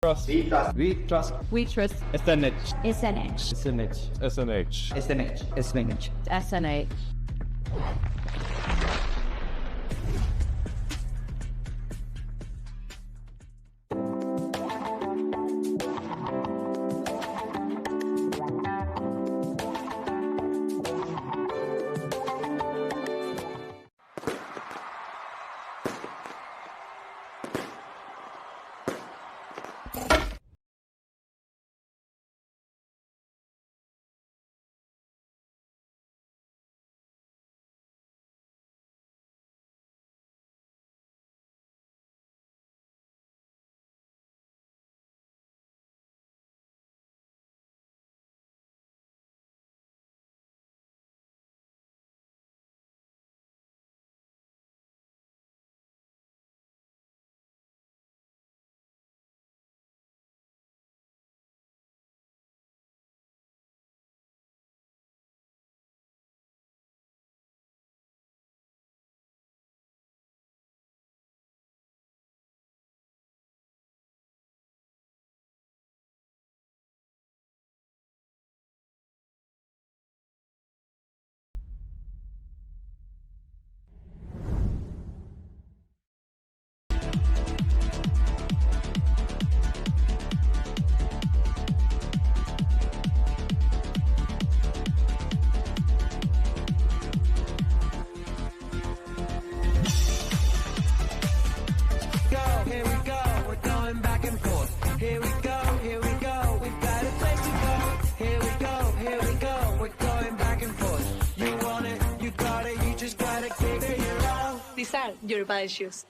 Trust. We trust. We trust SNH. SNH. SNH. SNH. SNH. SNH. SNH. These are your bad shoes.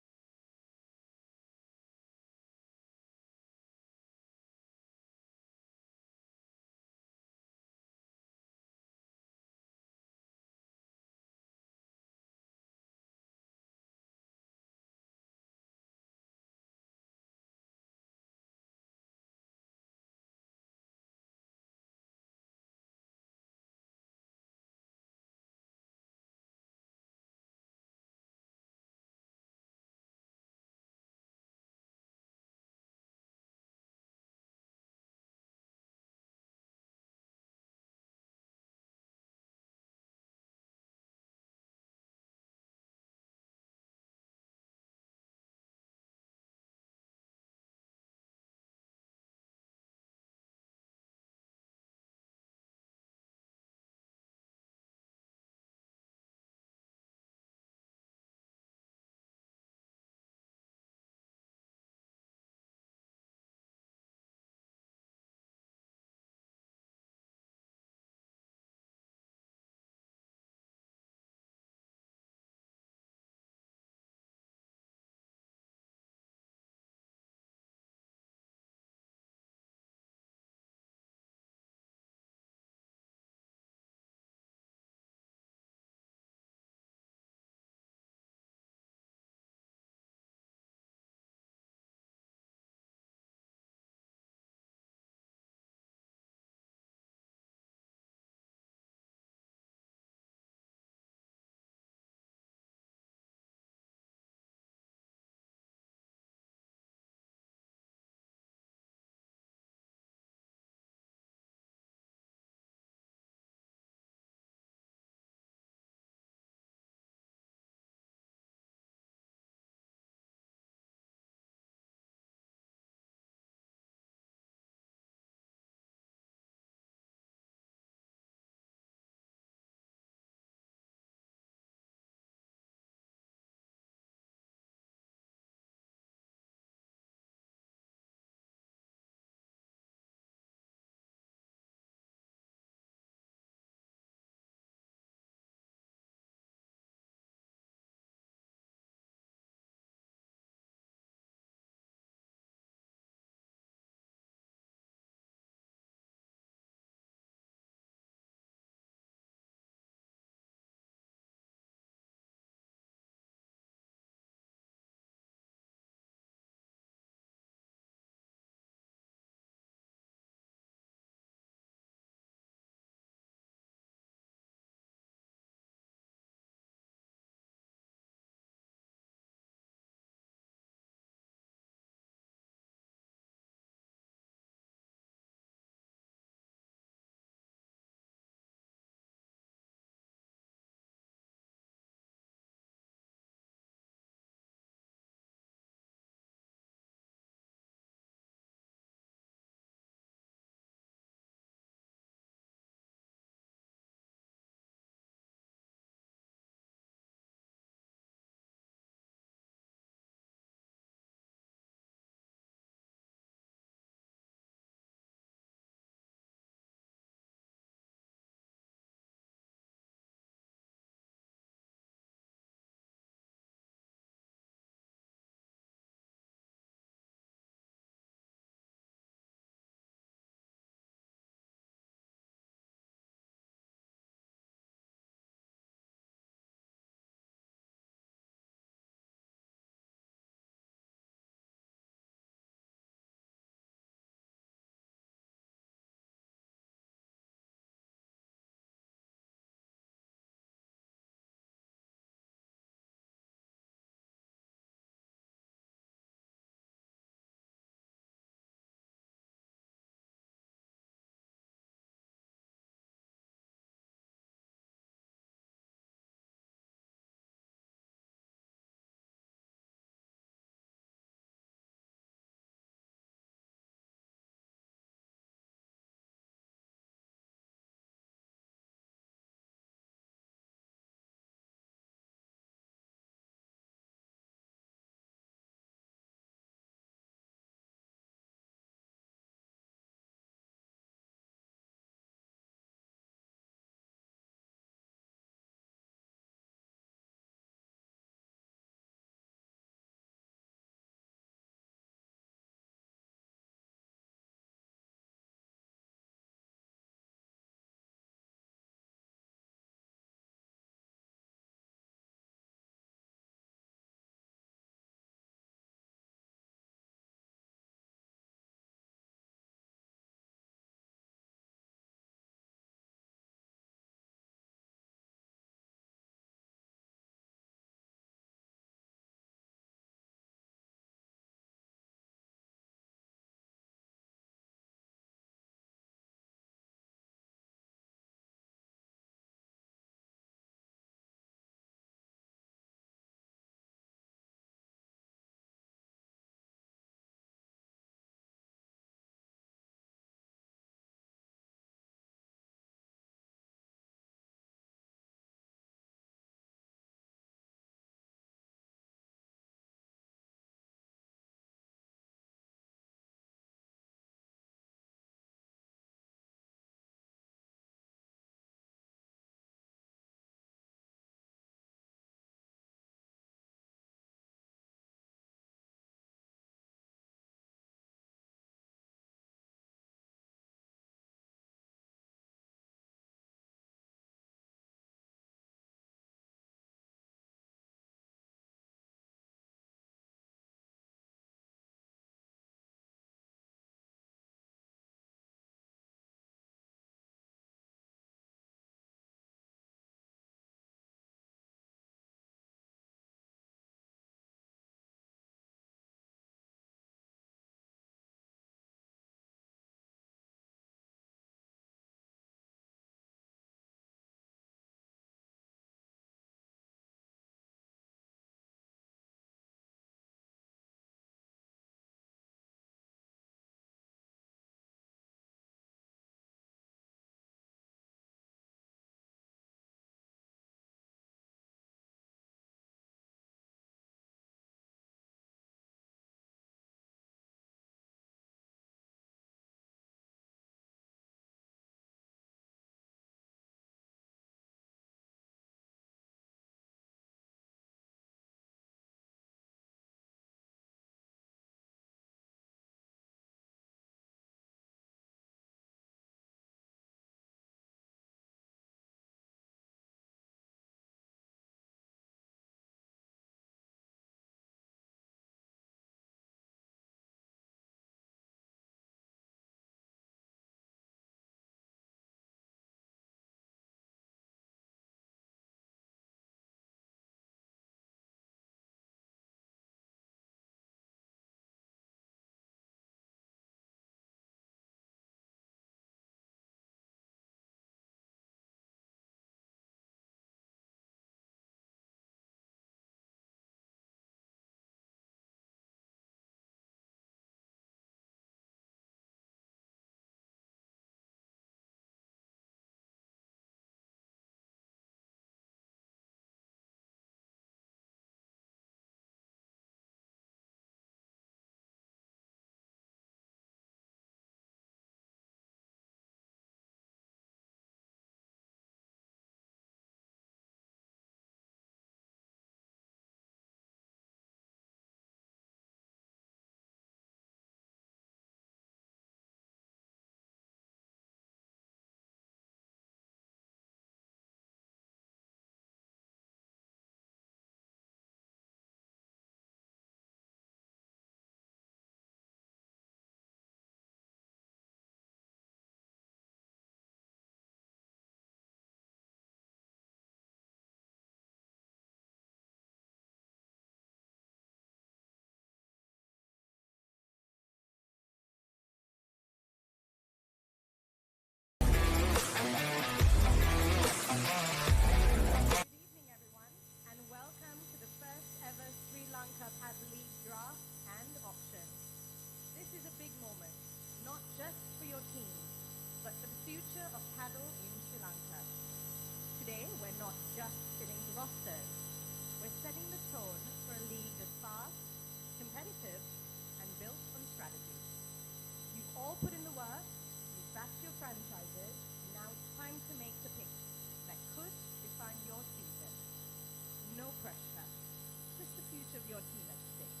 your team at stake.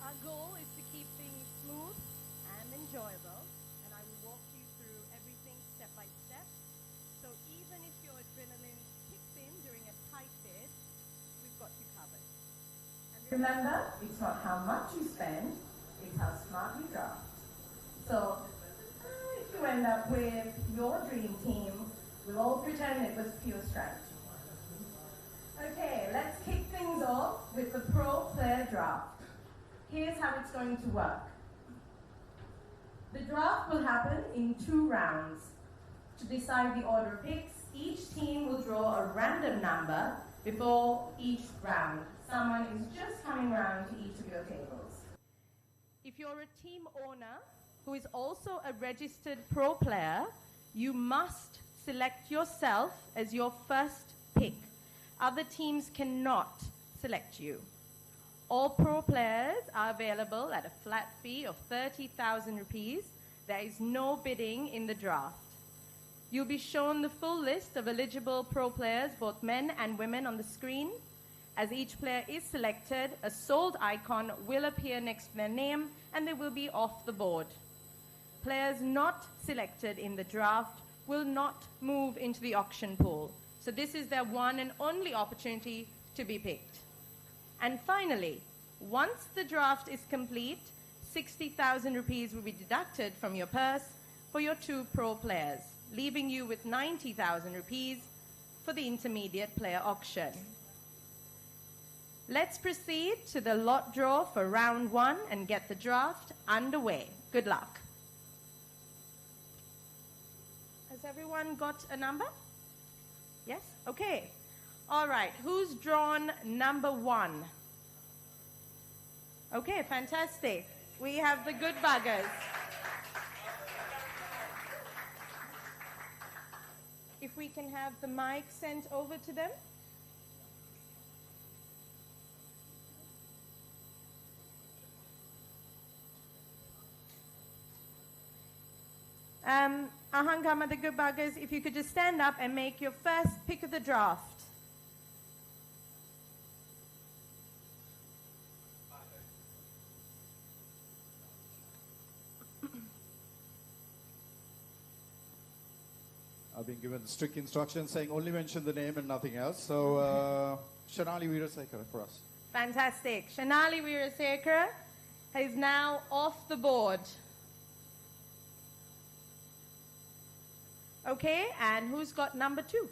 Our goal is to keep things smooth and enjoyable, and I will walk you through everything step by step. So even if your adrenaline kicks in during a tight bid, we've got you covered. And remember, it's not how much you spend, it's how smart you draft. So if you end up with your dream team, we'll all pretend it was pure strategy. Okay, let's kick things off with the pro player draft. Here's how it's going to work. The draft will happen in 2 rounds. To decide the order of picks, each team will draw a random number before each round. Someone is just coming around to each of your tables. If you're a team owner who is also a registered pro player, you must select yourself as your first pick. Other teams cannot select you. All pro players are available at a flat fee of 30,000 rupees. There is no bidding in the draft. You'll be shown the full list of eligible pro players, both men and women, on the screen. As each player is selected, a sold icon will appear next to their name and they will be off the board. Players not selected in the draft will not move into the auction pool. So this is their one and only opportunity to be picked. And finally, once the draft is complete, 60,000 rupees will be deducted from your purse for your 2 pro players, leaving you with 90,000 rupees for the intermediate player auction. Let's proceed to the lot draw for round 1 and get the draft underway. Good luck. Has everyone got a number? Yes? Okay. All right. Who's drawn number 1? Okay, fantastic. We have the good buggers. If we can have the mic sent over to them. Ahangama, the good buggers, if you could just stand up and make your first pick of the draft. I've been given strict instructions saying only mention the name and nothing else. So, Shanali Veerasekara for us. Fantastic. Shanali Veerasekara is now off the board. Okay, and who's got number 2?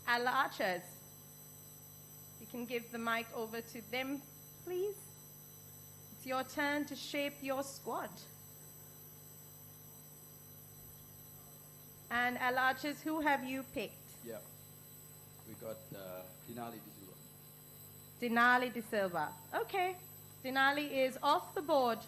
Alla Archers. You can give the mic over to them, please. It's your turn to shape your squad. And Alla Archers, who have you picked? Yeah, we got Denali De Silva. Denali De Silva. Okay, Denali is off the board.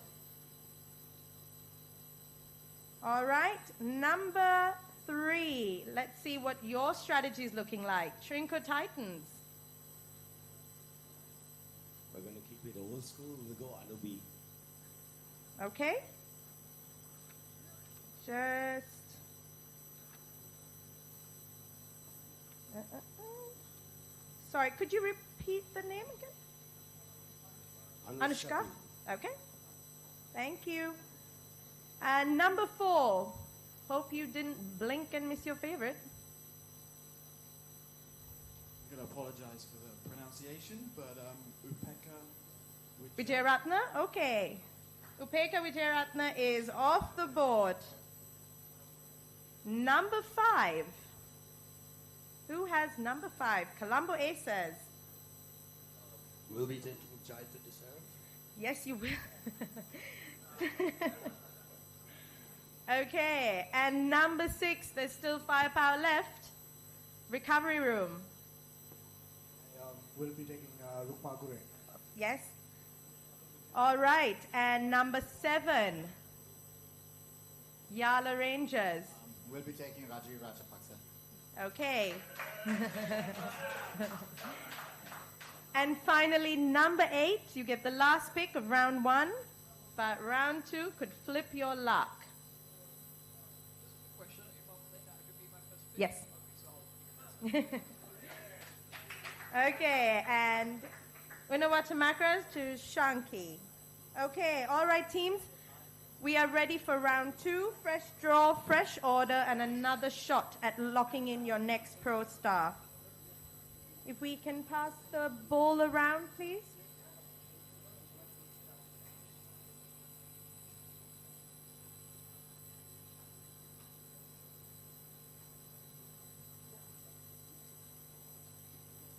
All right, number 3. Let's see what your strategy is looking like. Trinco Titans. We're going to keep it old school. We'll go under B. Okay. Just... Sorry, could you repeat the name again? Anushka. Okay. Thank you. And number 4. Hope you didn't blink and miss your favorite. I'm going to apologize for the pronunciation, but Upeka Vijayaratna? Okay. Upeka Vijayaratna is off the board. Number 5. Who has number 5? Colombo Aces. We'll be taking Jai to deserve. Yes, you will. Okay, and number 6, there's still firepower left. Recovery room. We'll be taking Rukma Gure. Yes. All right, and number 7, Yala Rangers. We'll be taking Rajiv Rajapaksa. Okay. And finally, number 8, you get the last pick of round 1, but round 2 could flip your luck. Yes. Okay, and Unawata Macros to Shanki. Okay, all right, teams. We are ready for round 2. Fresh draw, fresh order, and another shot at locking in your next pro star. If we can pass the ball around, please.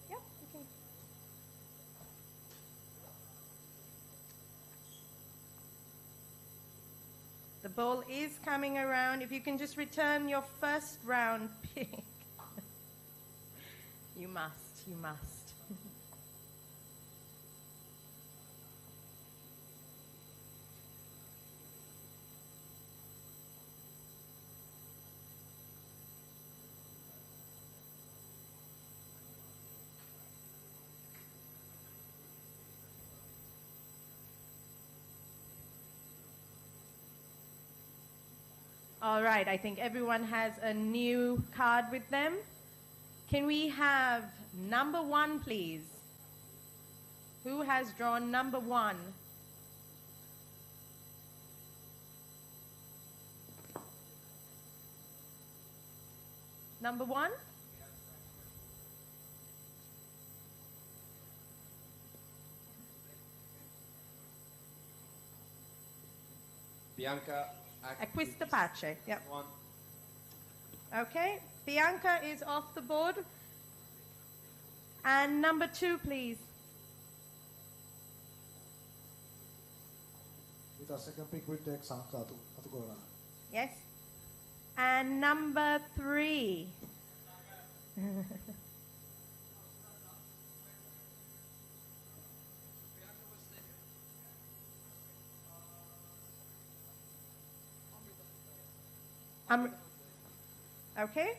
Yep, okay. The ball is coming around. If you can just return your first round pick. You must, you must. All right, I think everyone has a new card with them. Can we have number 1, please? Who has drawn number 1? Number 1? Bianca Acquistapace. Yep. One. Okay, Bianca is off the board. And number 2, please. With our second pick, we take Sanka Atugora. Yes. And number 3. Okay.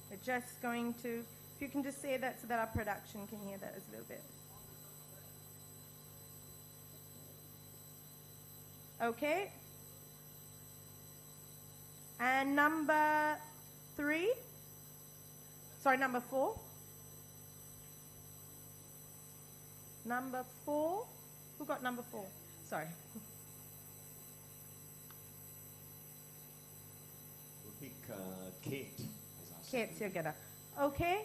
We're just going to, if you can just say that so that our production can hear that a little bit. Okay. And number 3. Sorry, number 4. Number 4. Who got number 4? Sorry. We'll pick Kate as our Kate second. Siogeda. Okay.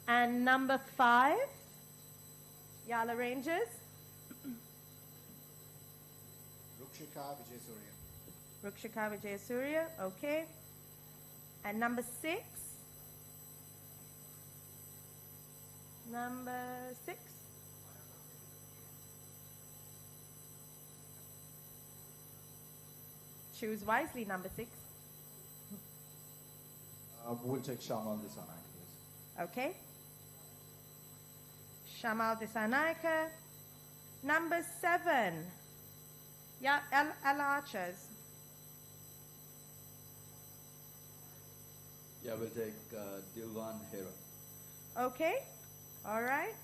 And number 5. Yala Rangers. Rukshika Vijaysurya. Rukshika Vijaysurya. Okay. And number 6. Number 6. Choose wisely, number 6. We'll take Shamal Disanaika, please. Okay. Shamal Disanaika. Number 7. Yeah, Ella Archers. Yeah, we'll take Dilwan Hera. Okay. All right.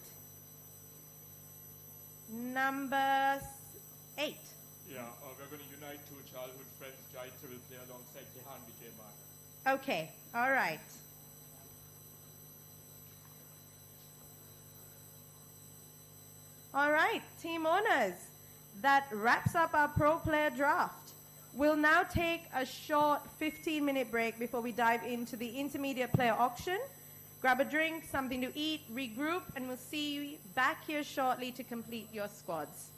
Number 8. Yeah, we're going to unite 2 childhood friends. Jaitra will play alongside Jehan Vijay Mark. Okay. All right. All right, team owners. That wraps up our pro player draft. We'll now take a short 15-minute break before we dive into the intermediate player auction. Grab a drink, something to eat, regroup, and we'll see you back here shortly to complete your squads.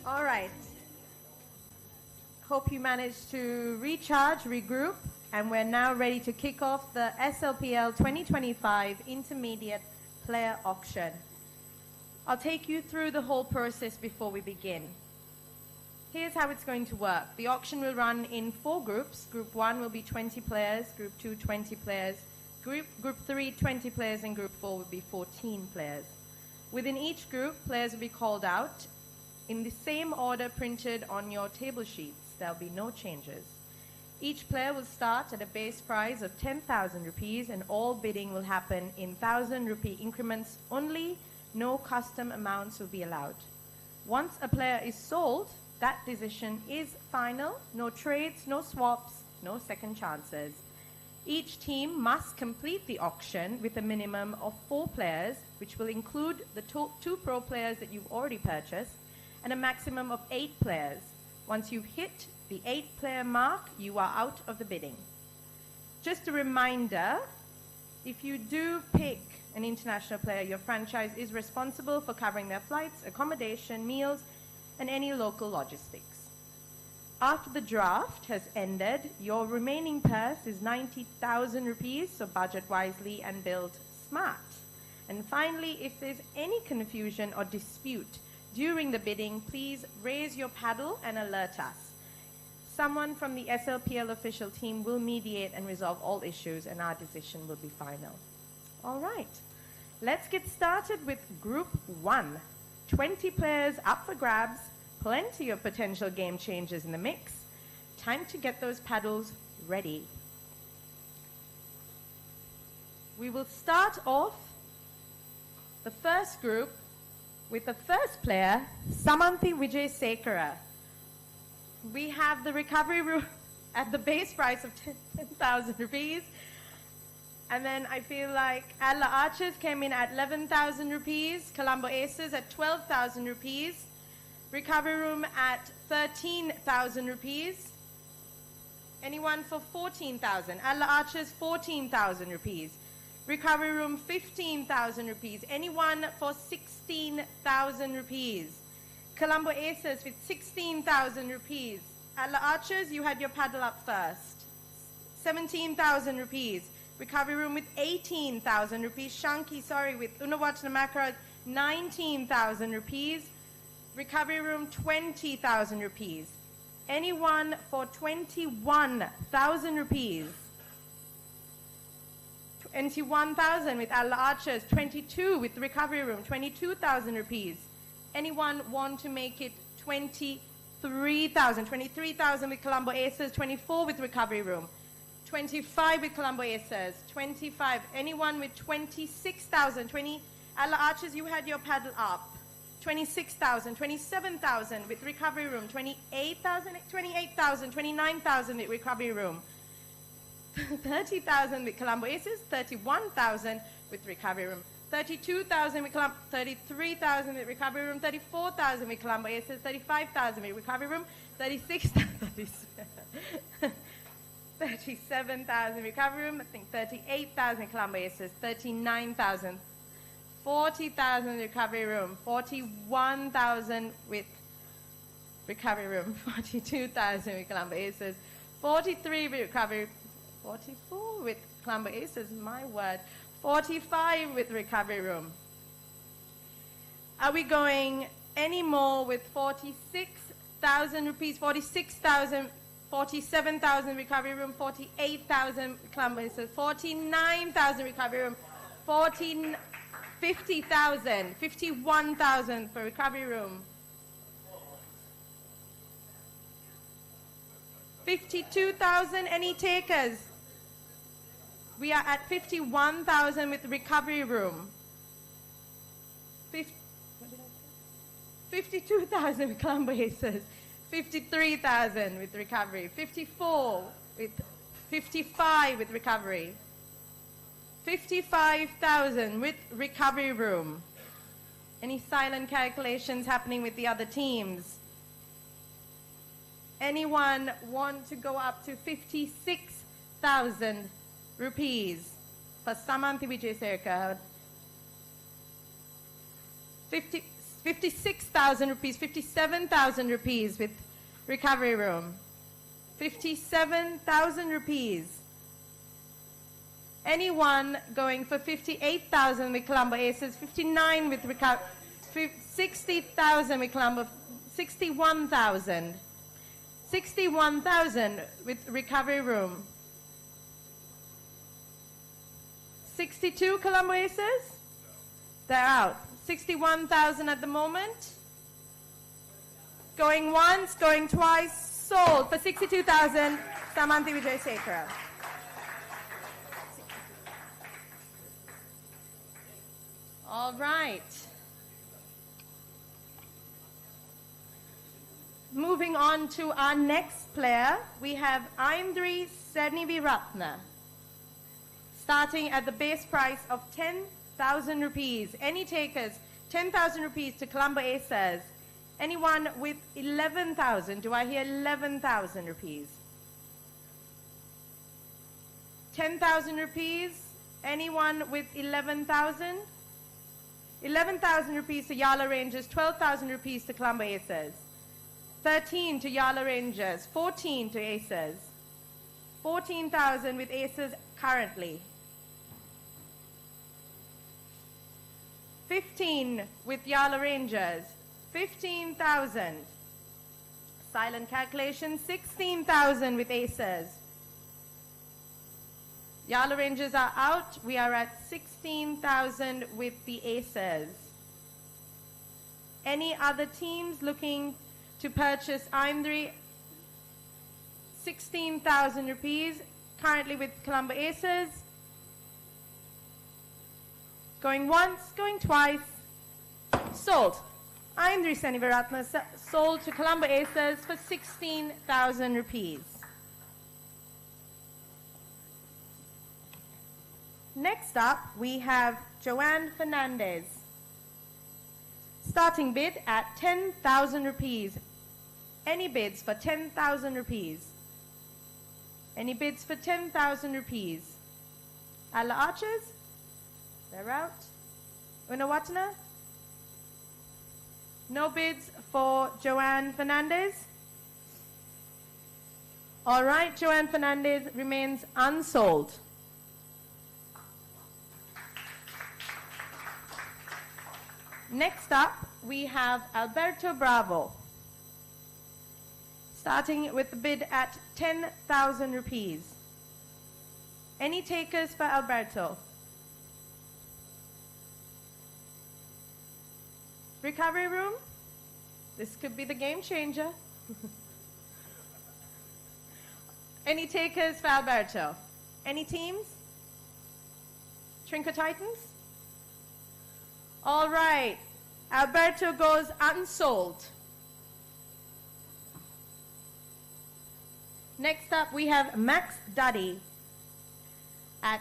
All right. Hope you managed to recharge, regroup, and we're now ready to kick off the SLPL 2025 Intermediate Player Auction. I'll take you through the whole process before we begin. Here's how it's going to work. The auction will run in 4 groups. Group 1 will be 20 players, Group 2 20 players, Group 3 20 players, and Group 4 will be 14 players. Within each group, players will be called out in the same order printed on your table sheets. There'll be no changes. Each player will start at a base price of 10,000 rupees, and all bidding will happen in 1,000 rupee increments only. No custom amounts will be allowed. Once a player is sold, that decision is final. No trades, no swaps, no second chances. Each team must complete the auction with a minimum of 4 players, which will include the 2 pro players that you've already purchased, and a maximum of 8 players. Once you've hit the 8-player mark, you are out of the bidding. Just a reminder, if you do pick an international player, your franchise is responsible for covering their flights, accommodation, meals, and any local logistics. After the draft has ended, your remaining purse is 90,000 rupees, so budget wisely and build smart. And finally, if there's any confusion or dispute during the bidding, please raise your paddle and alert us. Someone from the SLPL official team will mediate and resolve all issues, and our decision will be final. All right, let's get started with Group 1. 20 players up for grabs, plenty of potential game changers in the mix. Time to get those paddles ready. We will start off the first group with the first player, Samanthi Vijay Sekara. We have the recovery room at the base price of 10,000 rupees. And then I feel like Adler Archers came in at 11,000 rupees, Colombo Aces at 12,000 rupees, recovery room at 13,000 rupees. Anyone for 14,000? Adler Archers 14,000 rupees. Recovery room 15,000 rupees. Anyone for 16,000 rupees? Colombo Aces with 16,000 rupees. Adler Archers, you had your paddle up first. 17,000 rupees. Recovery room with 18,000 rupees. Shanki, with Unawatana Makara, 19,000 rupees. Recovery room, 20,000 rupees. Anyone for 21,000 rupees? 21,000 with Adler Archers. 22 with recovery room, 22,000 rupees. Anyone want to make it 23,000? 23,000 with Colombo Aces. 24 with recovery room. 25 with Colombo Aces. 25. Anyone with 26,000? Adler Archers, you had your paddle up. 26,000. 27,000 with recovery room. 28,000. 28,000. 29,000 with recovery room. 30,000 with Colombo Aces. 31,000 with recovery room. 32,000 with Colombo. 33,000 with recovery room. 34,000 with Colombo Aces. 35,000 with recovery room. 37,000 recovery room. I think 38,000 Colombo Aces. 39,000. 40,000 recovery room. 41,000 with recovery room. 42,000 with Colombo Aces. 43 with recovery. 44 with Colombo Aces. My word. 45 with recovery room. Are we going any more with 46,000 rupees? 46,000. 47,000 recovery room, 48,000 Colombo Aces, 49,000 recovery room, 50,000, 51,000 for recovery room, 52,000, any takers? We are at 51,000 with recovery room. 52,000 with Colombo Aces. 53,000 with recovery. 54 with 55 with recovery. 55,000 with recovery room. Any silent calculations happening with the other teams? Anyone want to go up to 56,000 rupees for Samanthi Vijay Sekar? 56,000 rupees, 57,000 rupees with recovery room. 57,000 rupees. Anyone going for 58,000 with Colombo Aces, 59 with 60,000 with Colombo, 61,000. 61,000 with recovery room. 62 Colombo Aces? They're out. 61,000 at the moment. Going once, going twice, sold for 62,000, Samanthi Vijayasekara. All right. Moving on to our next player, we have Aimdri Seniviratna, starting at the base price of 10,000 rupees. Any takers? 10,000 rupees to Colombo Aces. Anyone with 11,000? Do I hear 11,000 rupees? 10,000 rupees. Anyone with 11,000? 11,000 rupees to Yala Rangers, 12,000 rupees to Colombo Aces. 13 to Yala Rangers, 14 to Aces. 14,000 with Aces currently. 15 with Yala Rangers, 15,000. Silent calculation, 16,000 with Aces. Yala Rangers are out. We are at 16,000 with the Aces. Any other teams looking to purchase Aimdri? 16,000 rupees currently with Colombo Aces. Going once, going twice. Sold. Aimdri Seniviratna sold to Colombo Aces for 16,000 rupees. Next up, we have Joanne Fernandez. Starting bid at 10,000 rupees. Any bids for 10,000 rupees? Any bids for 10,000 rupees? Alla Archers? They're out. Unawatana? No bids for Joanne Fernandez? All right, Joanne Fernandez remains unsold. Next up, we have Alberto Bravo, starting with the bid at 10,000 rupees. Any takers for Alberto? Recovery room? This could be the game changer. Any takers for Alberto? Any teams? Trinket Titans? All right, Alberto goes unsold. Next up, we have Max Duddy at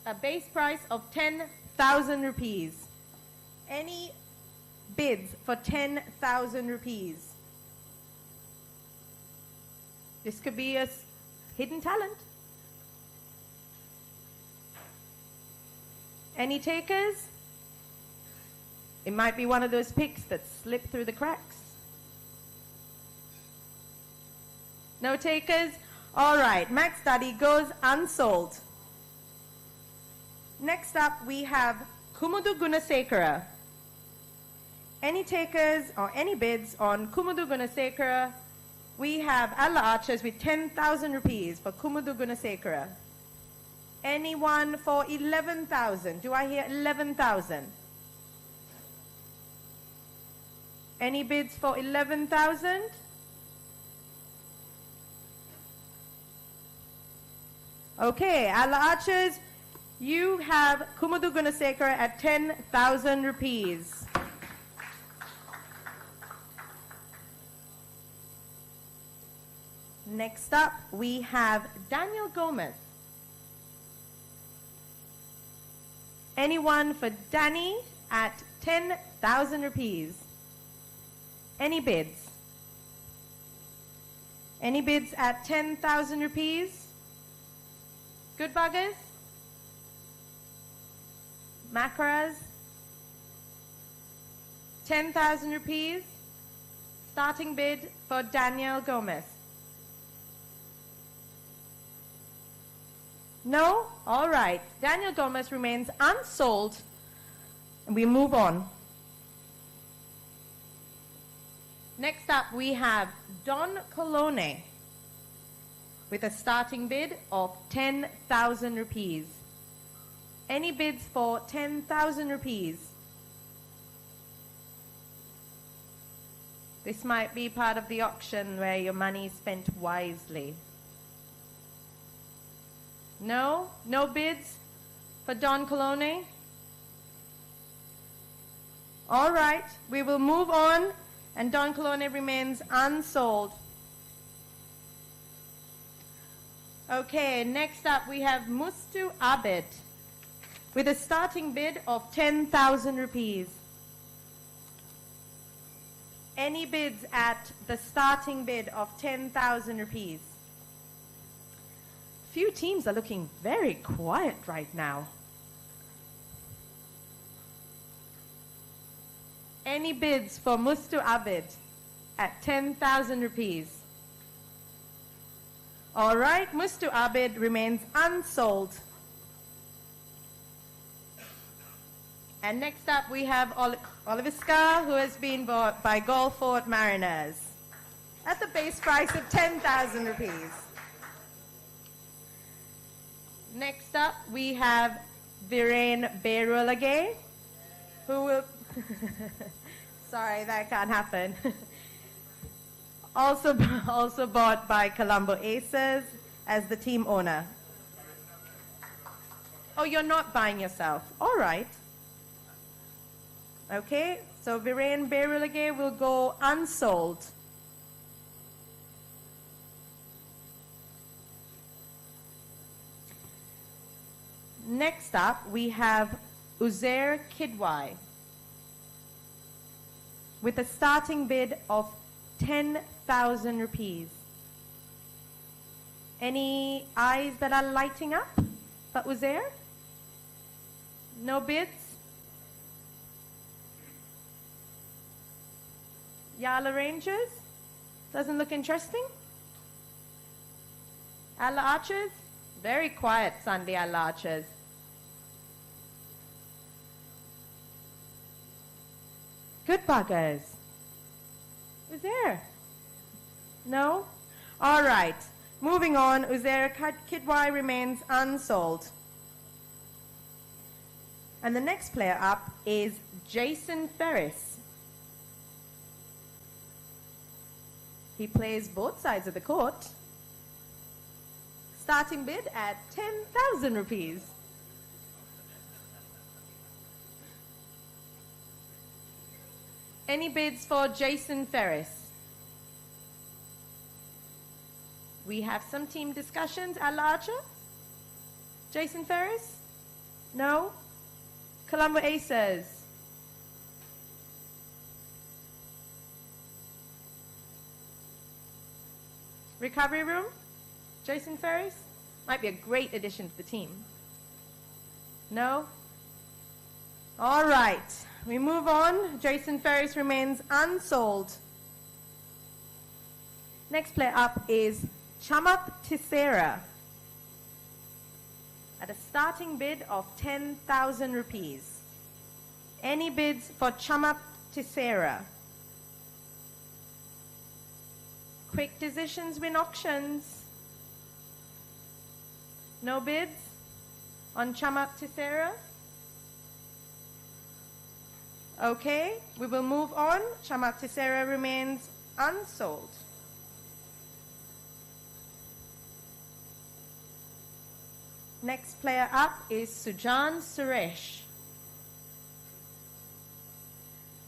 a base price of 10,000 rupees. Any bids for 10,000 rupees? This could be a hidden talent. Any takers? It might be one of those picks that slip through the cracks. No takers? All right, Max Study goes unsold. Next up, we have Kumudu Gunasekara. Any takers or any bids on Kumudu Gunasekara? We have Alla Archers with 10,000 rupees for Kumudu Gunasekara. Anyone for 11,000? Do I hear 11,000? Any bids for 11,000? Okay, Alla Archers, you have Kumudu Gunasekara at 10,000 rupees. Next up, we have Daniel Gomez. Anyone for Danny at 10,000 rupees? Any bids? Any bids at 10,000 rupees? Good buggers? 10,000 rupees. Starting bid for Daniel Gomez. No? All right. Daniel Gomez remains unsold. And we move on. Next up, we have Don Colone with a starting bid of 10,000 rupees. Any bids for 10,000 rupees? This might be part of the auction where your money is spent wisely. No? No bids for Don Colone? All right, we will move on, and Don Colone remains unsold. Okay, next up we have Mustu Abed with a starting bid of 10,000 rupees. Any bids at the starting bid of 10,000 rupees? Few teams are looking very quiet right now. Any bids for Mustu Abid at 10,000 rupees? All right, Mustu Abid remains unsold. And next up we have Oliver Scar, who has been bought by Golfort Mariners at the base price of 10,000 rupees. Next up we have Viren Berulage, who will... Sorry, that can't happen. also bought by Colombo Aces as the team owner. Oh, you're not buying yourself. All right. Okay, so Viren Berulage will go unsold. Next up, we have Uzair Kidwai with a starting bid of 10,000 rupees. Any eyes that are lighting up for Uzair? No bids? Yala Rangers? Doesn't look interesting? Alla Archers? Very quiet Sunday, Alla Archers. Good buggers. Uzair? No? All right. Moving on, Uzair Kidwai remains unsold. And the next player up is Jason Ferris. He plays both sides of the court. Starting bid at 10,000 rupees. Any bids for Jason Ferris? We have some team discussions. Alla Archer? Jason Ferris? No? Colombo Aces? Recovery Room? Jason Ferris? Might be a great addition to the team. No? All right. We move on. Jason Ferris remains unsold. Next player up is Chamath Tissera at a starting bid of 10,000 rupees. Any bids for Chamath Tissera? Quick decisions win auctions. No bids on Chamath Tissera? Okay, we will move on. Chamath Tissera remains unsold. Next player up is Sujan Suresh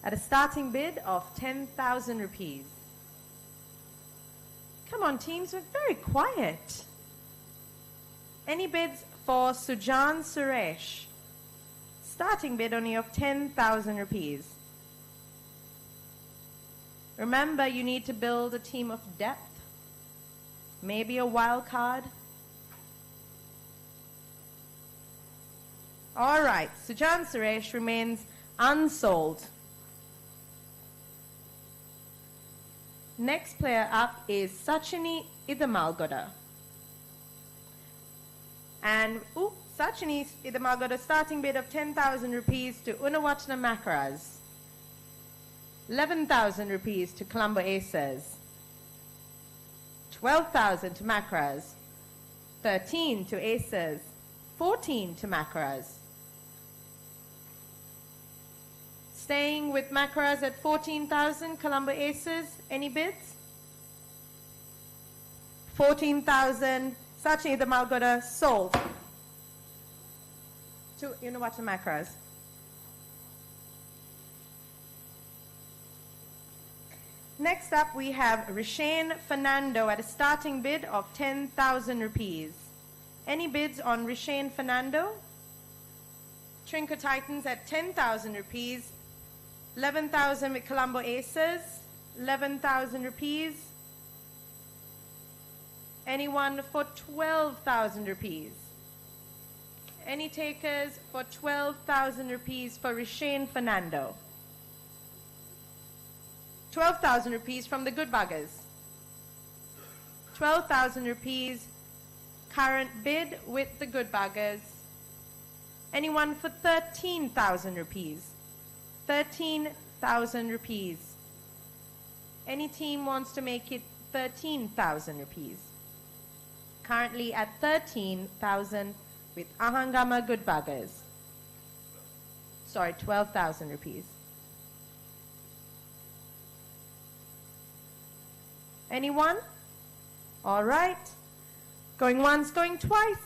at a starting bid of 10,000 rupees. Come on, teams, we're very quiet. Any bids for Sujan Suresh? Starting bid only of 10,000 rupees. Remember, you need to build a team of depth. Maybe a wild card. All right, Sujan Suresh remains unsold. Next player up is Sachini Idamalgoda. And Sachini Idamalgoda, starting bid of 10,000 rupees to Unawatana Makaras. 11,000 rupees to Colombo Aces. 12,000 to Makaras. 13 to Aces. 14 to Makaras. Staying with Makaras at 14,000, Colombo Aces, any bids? 14,000, Sachini Idamalgoda, sold to Unawatana Makaras. Next up, we have Rishane Fernando at a starting bid of 10,000 rupees. Any bids on Rishane Fernando? Trinco Titans at 10,000 rupees. 11,000 with Colombo Aces. 11,000 rupees. Anyone for 12,000 rupees? Any takers for 12,000 rupees for Rishane Fernando? 12,000 rupees from the Good Buggers. 12,000 rupees current bid with the Good Buggers. Anyone for 13,000 rupees? 13,000 rupees. Any team wants to make it 13,000 rupees. Currently at 13,000 with Ahangama Good Buggers. Sorry, 12,000 rupees. Anyone? All right. Going once, going twice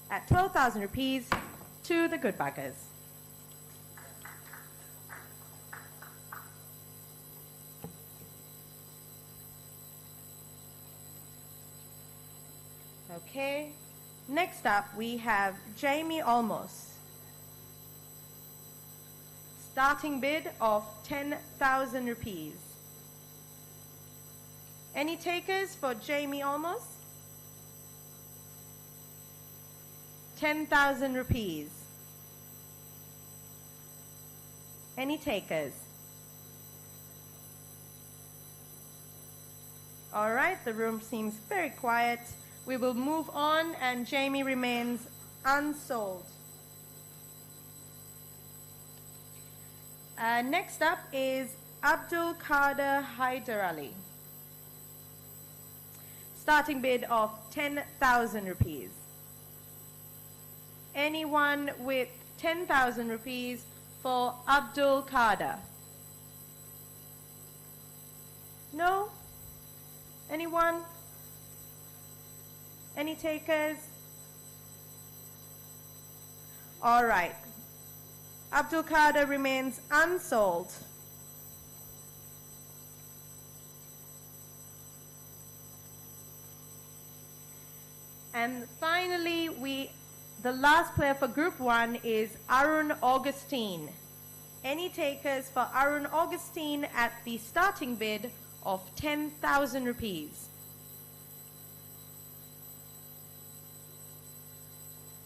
at 12,000 rupees to the Good Buggers. Okay. Next up, we have Jamie Olmos. Starting bid of 10,000 rupees. Any takers for Jamie Olmos? 10,000 rupees. Any takers? All right, the room seems very quiet. We will move on, and Jamie remains unsold. Next up is Abdul Qadir Haider Ali. Starting bid of 10,000 rupees. Anyone with 10,000 rupees for Abdul Qadir? No? Anyone? Any takers? All right. Abdul Qadir remains unsold. And finally, the last player for Group 1 is Arun Augustine. Any takers for Arun Augustine at the starting bid of 10,000 rupees?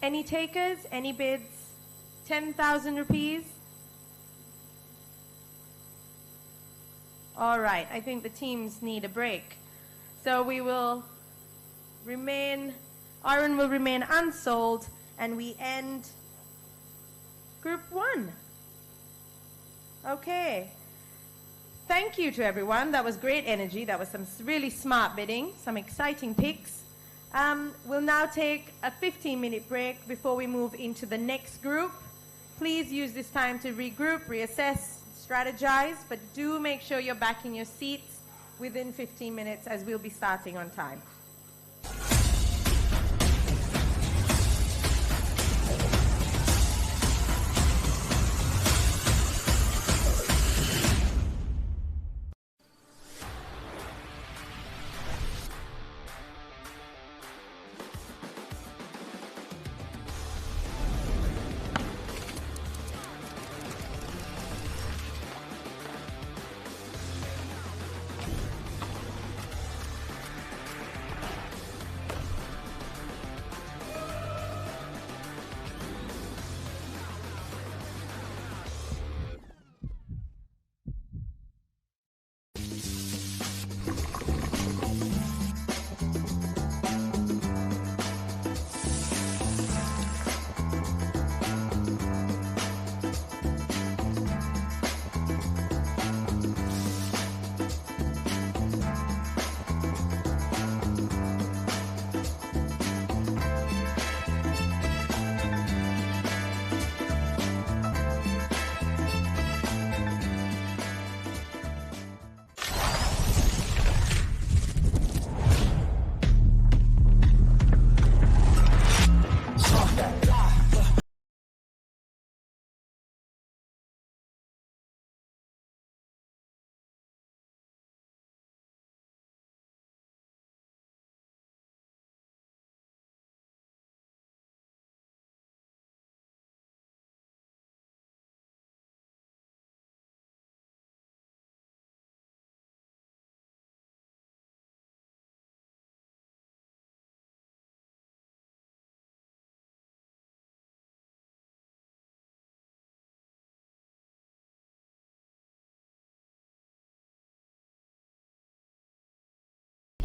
Any takers? Any bids? 10,000 rupees? All right, I think the teams need a break. So we will remain, Arun will remain unsold, and we end Group 1. Okay. Thank you to everyone. That was great energy. That was some really smart bidding, some exciting picks. We'll now take a 15-minute break before we move into the next group. Please use this time to regroup, reassess, strategize, but do make sure you're back in your seats within 15 minutes, as we'll be starting on time.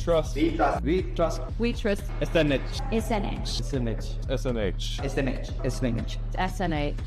trust. We trust. We trust. We trust SNH. SNH. SNH. SNH. SNH. SNH. SNH.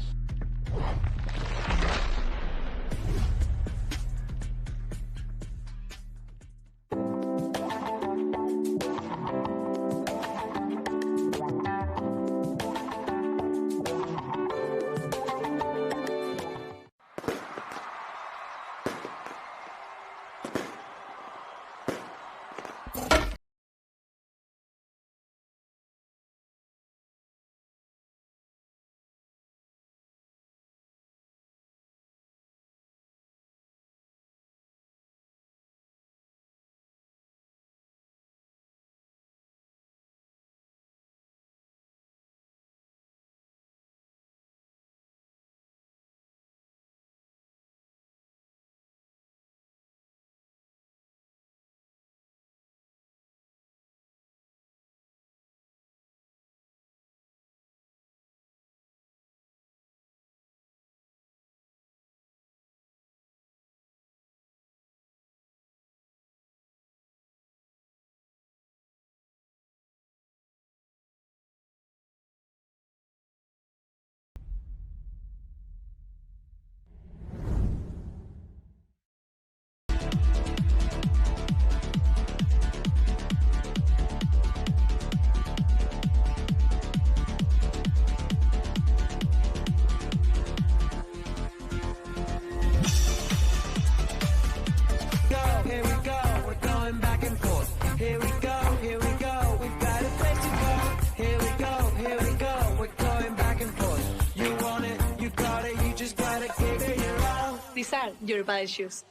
These are your bad shoes.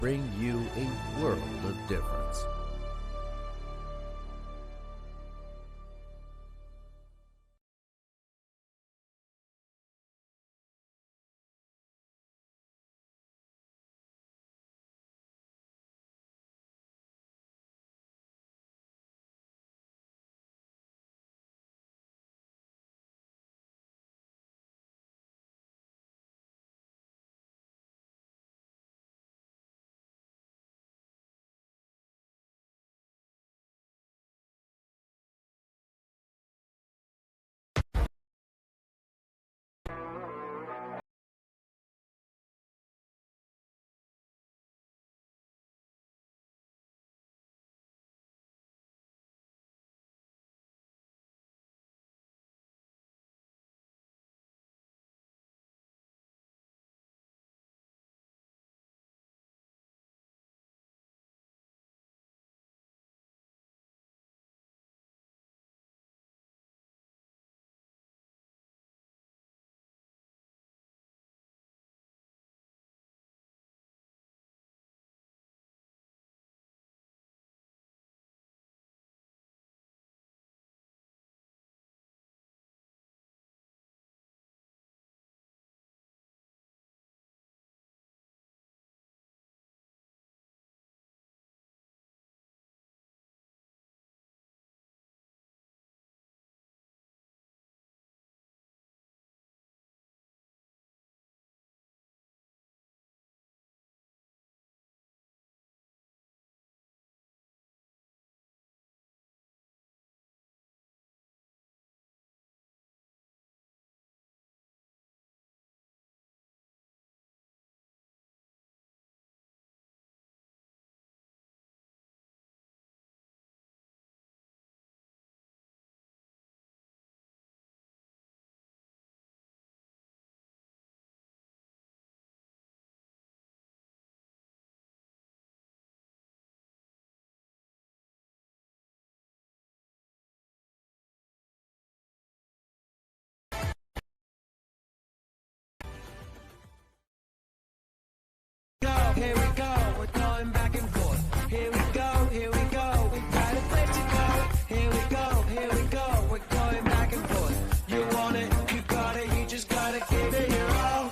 Bring you a world of difference.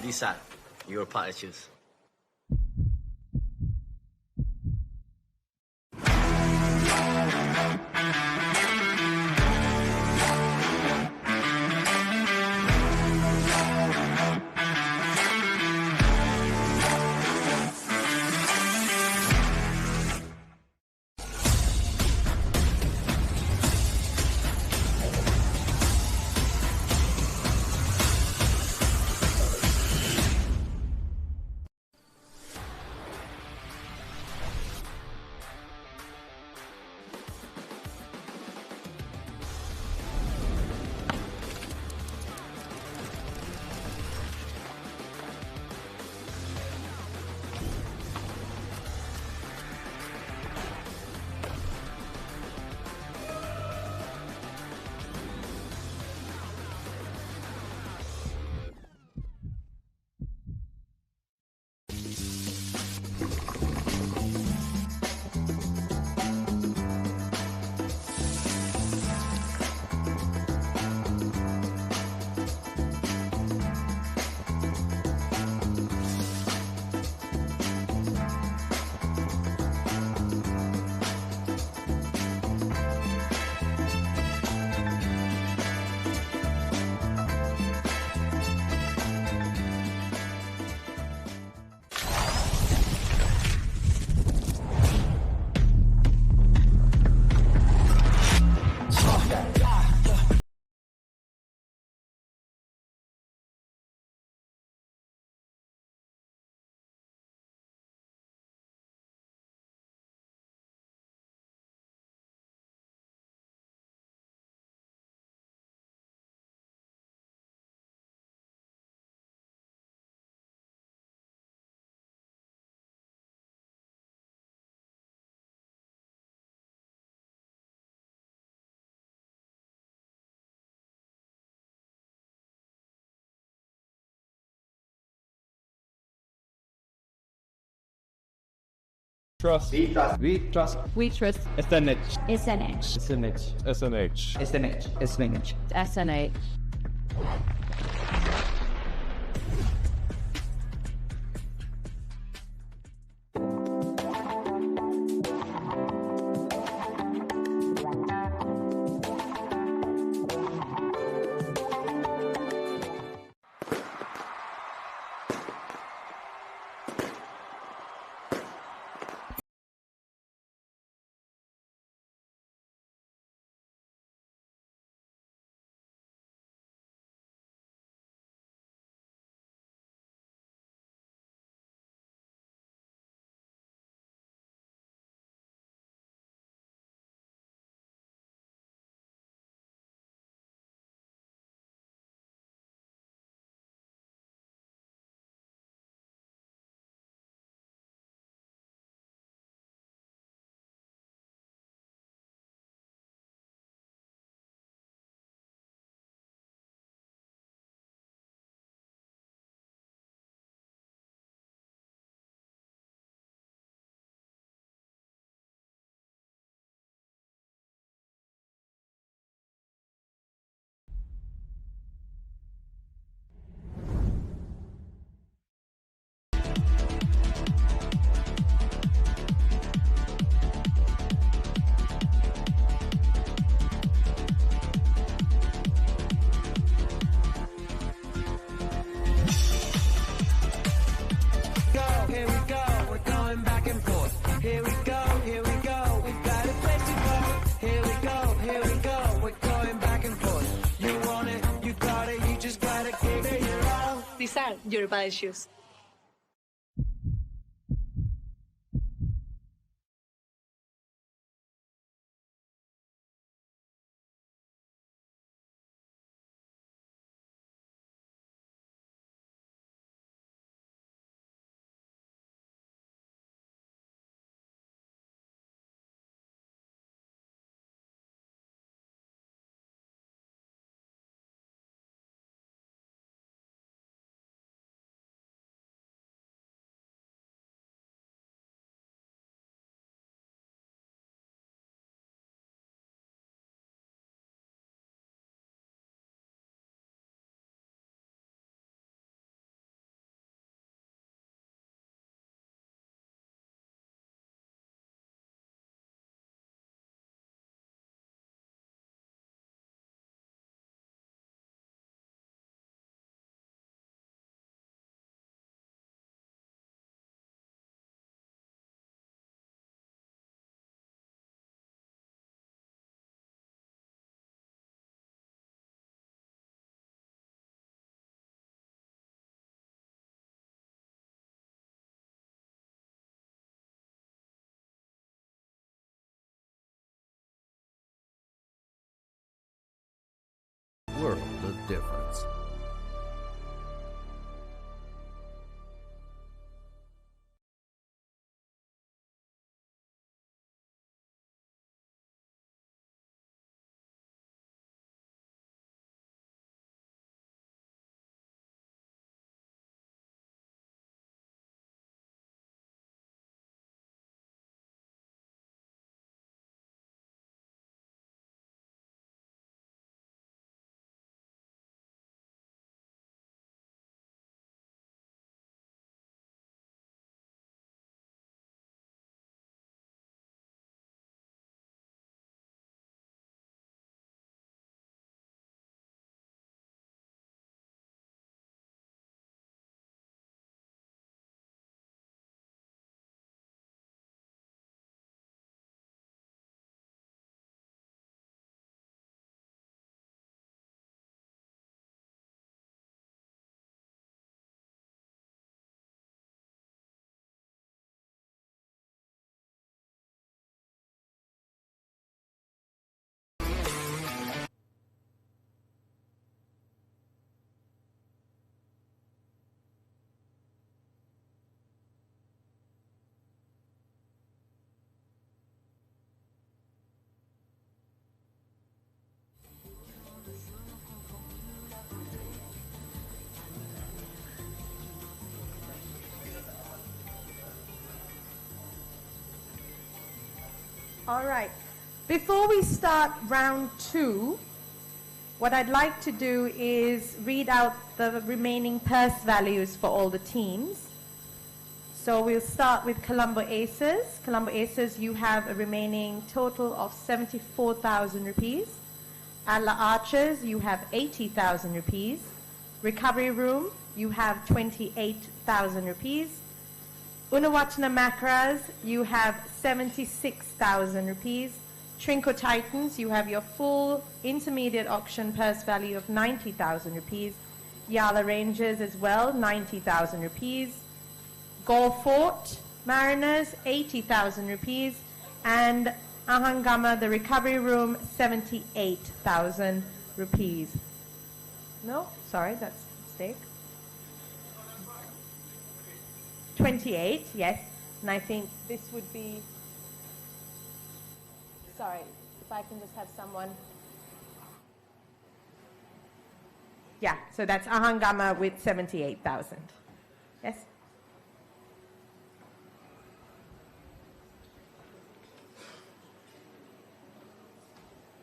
Decide your part issues. Trust. We trust. We trust. SNH. SNH. SNH. SNH. SNH. SNH. SNH. These are your bad issues. All right. Before we start round 2, what I'd like to do is read out the remaining purse values for all the teams. So we'll start with Colombo Aces. Colombo Aces, you have a remaining total of 74,000 rupees. Alla Archers, you have 80,000 rupees. Recovery Room, you have 28,000 rupees. Unawatana Macras, you have 76,000 rupees. Trinco Titans, you have your full intermediate auction purse value of 90,000 rupees. Yala Rangers as well, 90,000 rupees. Gore Fort Mariners, 80,000 rupees. And Ahangama, the Recovery Room, 78,000 rupees. No, sorry, that's a mistake. 28, yes. And I think this would be, sorry, if I can just have someone. Yeah, so that's Ahangama with 78,000. Yes?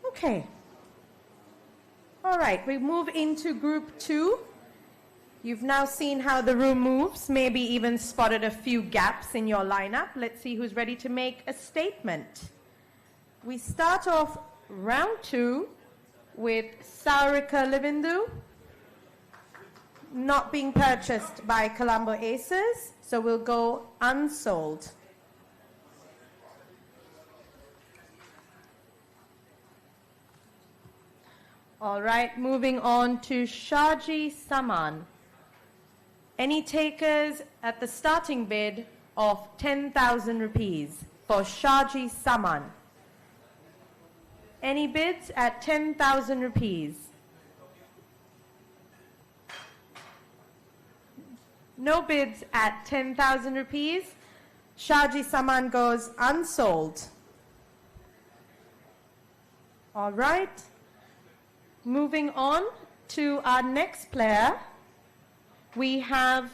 Okay. All right, we move into group 2. You've now seen how the room moves, maybe even spotted a few gaps in your lineup. Let's see who's ready to make a statement. We start off round 2 with Saurika Livindu, not being purchased by Colombo Aces, so we'll go unsold. All right, moving on to Shaji Saman. Any takers at the starting bid of 10,000 rupees for Shaji Saman? Any bids at 10,000 rupees? No bids at 10,000 rupees. Shaji Saman goes unsold. All right. Moving on to our next player, we have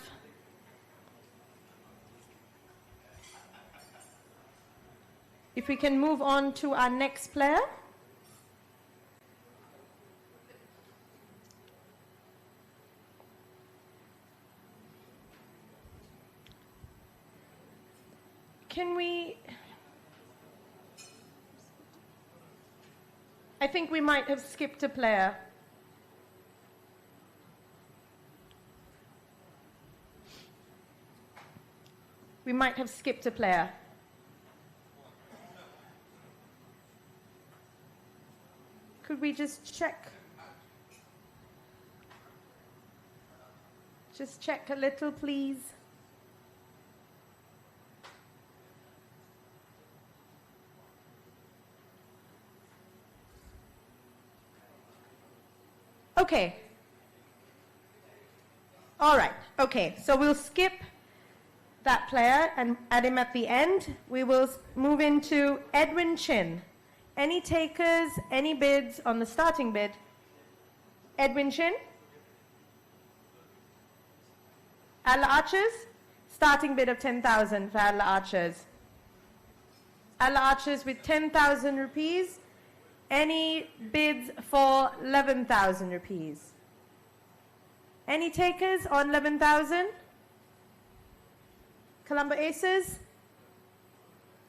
if we can move on to our next player. Can we, I think we might have skipped a player. We might have skipped a player. Could we just check? Just check a little, please. Okay. All right. Okay. So we'll skip that player and add him at the end. We will move into Edwin Chin. Any takers, any bids on the starting bid? Edwin Chin? Alla Archers? Starting bid of 10,000 for Alla Archers. Alla Archers with 10,000 rupees. Any bids for 11,000 rupees? Any takers on 11,000? Colombo Aces?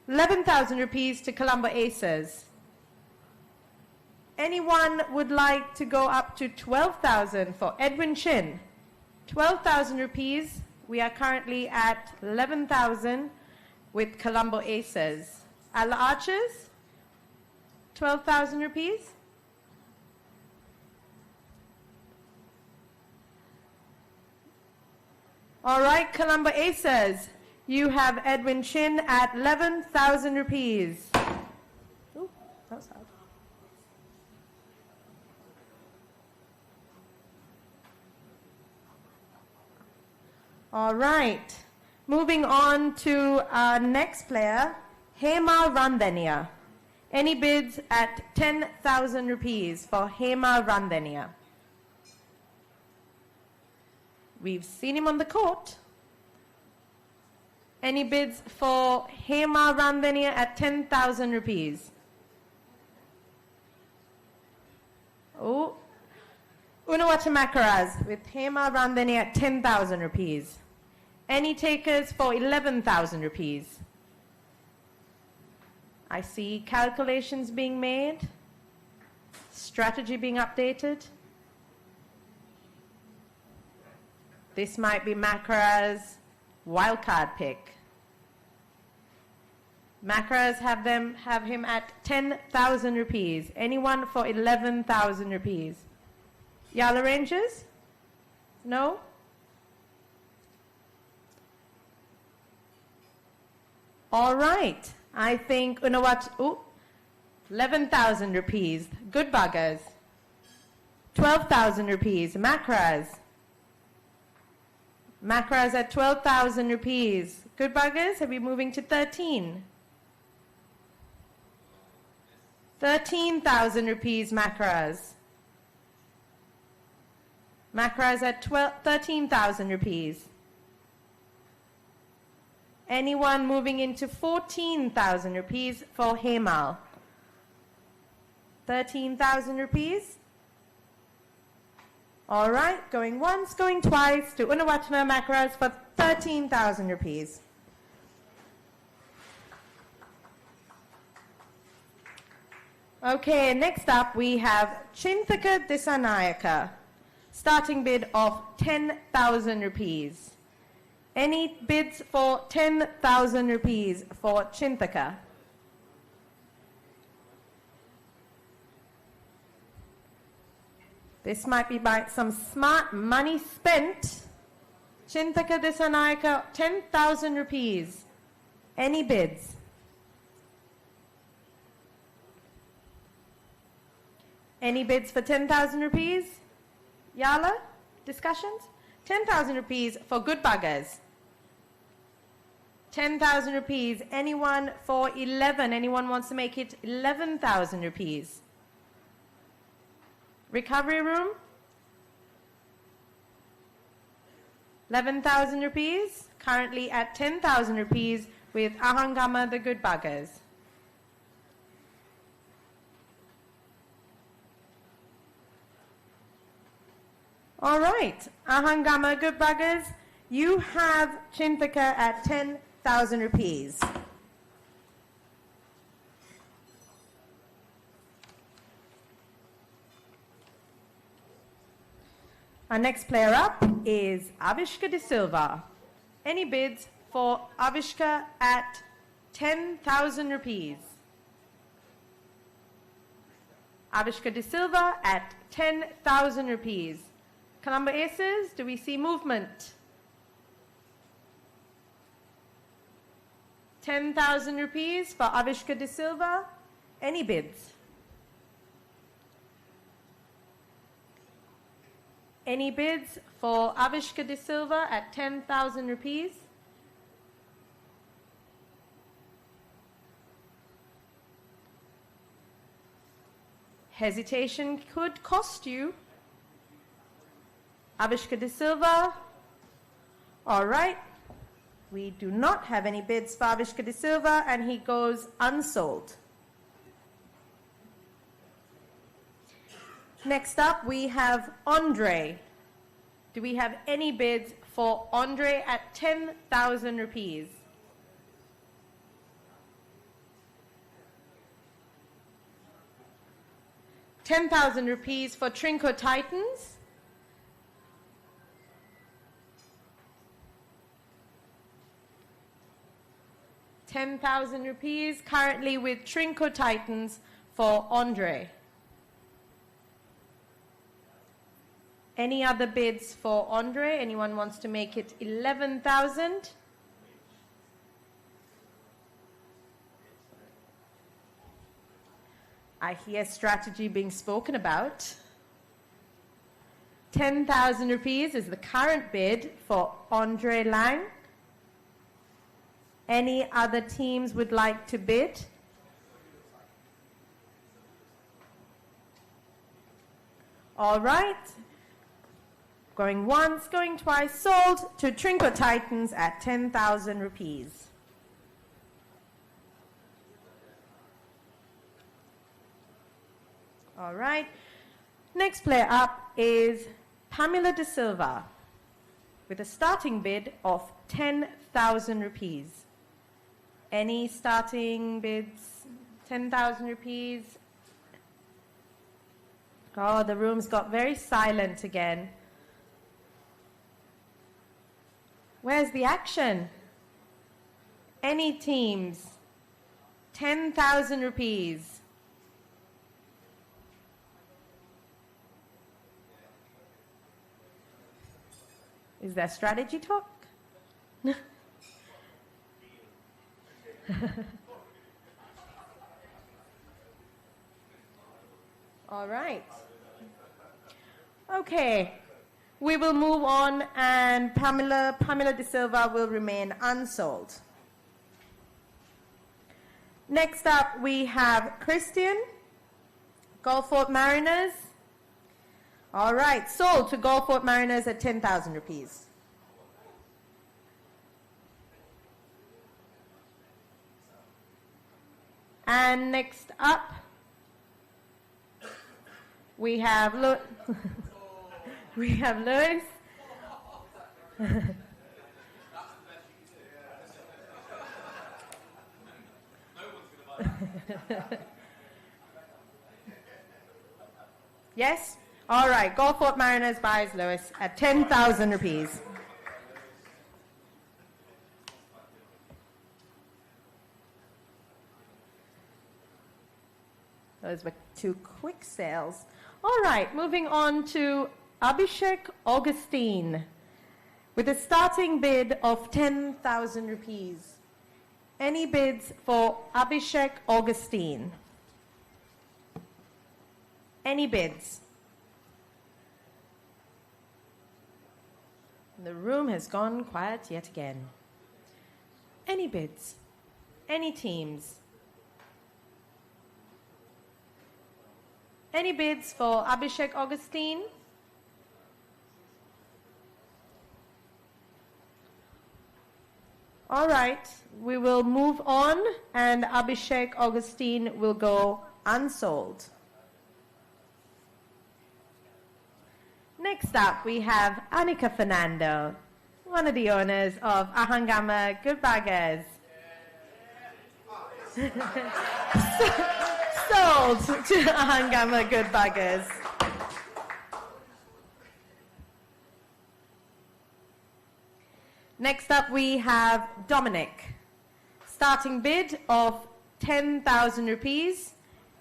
11,000 rupees to Colombo Aces. Anyone would like to go up to 12,000 for Edwin Chin? 12,000 rupees. We are currently at 11,000 with Colombo Aces. Alla Archers? 12,000 rupees. All right, Colombo Aces. You have Edwin Chin at 11,000 rupees. Ooh, that was hard. All right. Moving on to our next player, Hema Randhania. Any bids at 10,000 rupees for Hema Randhania? We've seen him on the court. Any bids for Hema Ramdenia at 10,000 rupees? Oh, Unawata Makaraz with Hema Ramdenia at 10,000 rupees. Any takers for 11,000 rupees? I see calculations being made, strategy being updated. This might be Makaraz's wildcard pick. Makaraz have him at 10,000 rupees. Anyone for 11,000 rupees? Yala Rangers? No? All right. I think Unawat, 11,000 rupees. Good buggers. 12,000 rupees. Makaraz. Makaraz at 12,000 rupees. Good buggers, are we moving to 13? 13,000 rupees, Makaraz. Makaraz at 13,000 rupees. Anyone moving into 14,000 rupees for Hemal? 13,000 rupees. All right, going once, going twice to Unawatana Makaraz for 13,000 rupees. Okay, next up we have Chinthaka Disanayaka. Starting bid of 10,000 rupees. Any bids for 10,000 rupees for Chinthaka? This might be by some smart money spent. Chinthaka Disanayaka, 10,000 rupees. Any bids? Any bids for 10,000 rupees? Yala? Discussions? 10,000 rupees for good buggers. 10,000 rupees. Anyone for 11? Anyone wants to make it 11,000 rupees? Recovery room? 11,000 rupees. Currently at 10,000 rupees with Ahangama the good buggers. All right, Ahangama good buggers, you have Chinthaka at 10,000 rupees. Our next player up is Avishka De Silva. Any bids for Avishka at 10,000 rupees? Avishka De Silva at 10,000 rupees. Colombo Aces, do we see movement? 10,000 rupees for Avishka De Silva. Any bids? Any bids for Avishka De Silva at 10,000 rupees? Hesitation could cost you. Avishka De Silva. All right. We do not have any bids for Avishka De Silva, and he goes unsold. Next up, we have Andre. Do we have any bids for Andre at 10,000 rupees? ₹10,000 for Trinco Titans. ₹10,000 currently with Trinco Titans for Andre. Any other bids for Andre? Anyone wants to make it 11,000? I hear strategy being spoken about. 10,000 rupees is the current bid for Andre Lang. Any other teams would like to bid? All right. Going once, going twice, sold to Trinco Titans at 10,000 rupees. All right. Next player up is Pamela De Silva with a starting bid of 10,000 rupees. Any starting bids? 10,000 rupees. Oh, the room's got very silent again. Where's the action? Any teams? 10,000 rupees. Is there strategy talk? All right. Okay. We will move on, and Pamela De Silva will remain unsold. Next up, we have Christian, Gulfport Mariners. All right, sold to Gulfport Mariners at 10,000 rupees. And next up, we have Lewis. Yes? All right, Gulfport Mariners buys Lewis at 10,000 rupees. Those were two quick sales. All right, moving on to Abhishek Augustine with a starting bid of 10,000 rupees. Any bids for Abhishek Augustine? Any bids? The room has gone quiet yet again. Any bids? Any teams? Any bids for Abhishek Augustine? All right, we will move on, and Abhishek Augustine will go unsold. Next up, we have Annika Fernando, one of the owners of Ahangama Good Baggers. Sold to Ahangama Good Baggers. Next up, we have Dominic. Starting bid of 10,000 rupees.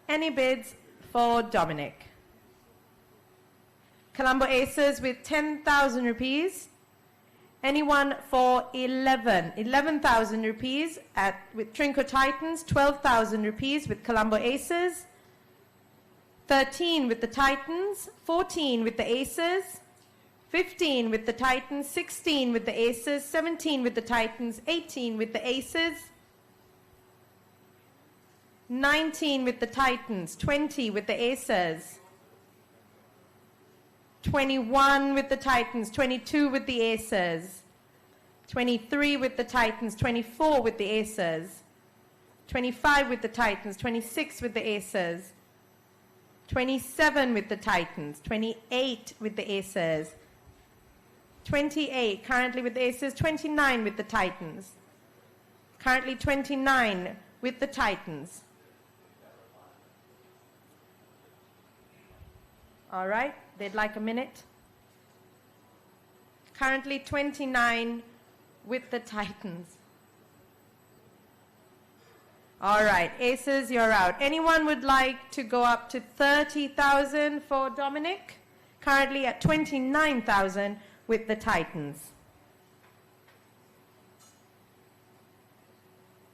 Any bids for Dominic? Colombo Aces with 10,000 rupees. Anyone for 11,000 rupees with Trinco Titans, 12,000 rupees with Colombo Aces, 13 with the Titans, 14 with the Aces, 15 with the Titans, 16 with the Aces, 17 with the Titans, 18 with the Aces, 19 with the Titans, 20 with the Aces, 21 with the Titans, 22 with the Aces, 23 with the Titans, 24 with the Aces, 25 with the Titans, 26 with the Aces, 27 with the Titans, 28 with the Aces, 28 currently with the Aces, 29 with the Titans, currently 29 with the Titans. All right, they'd like a minute. Currently 29 with the Titans. All right, Aces, you're out. Anyone would like to go up to 30,000 for Dominic? Currently at 29,000 with the Titans.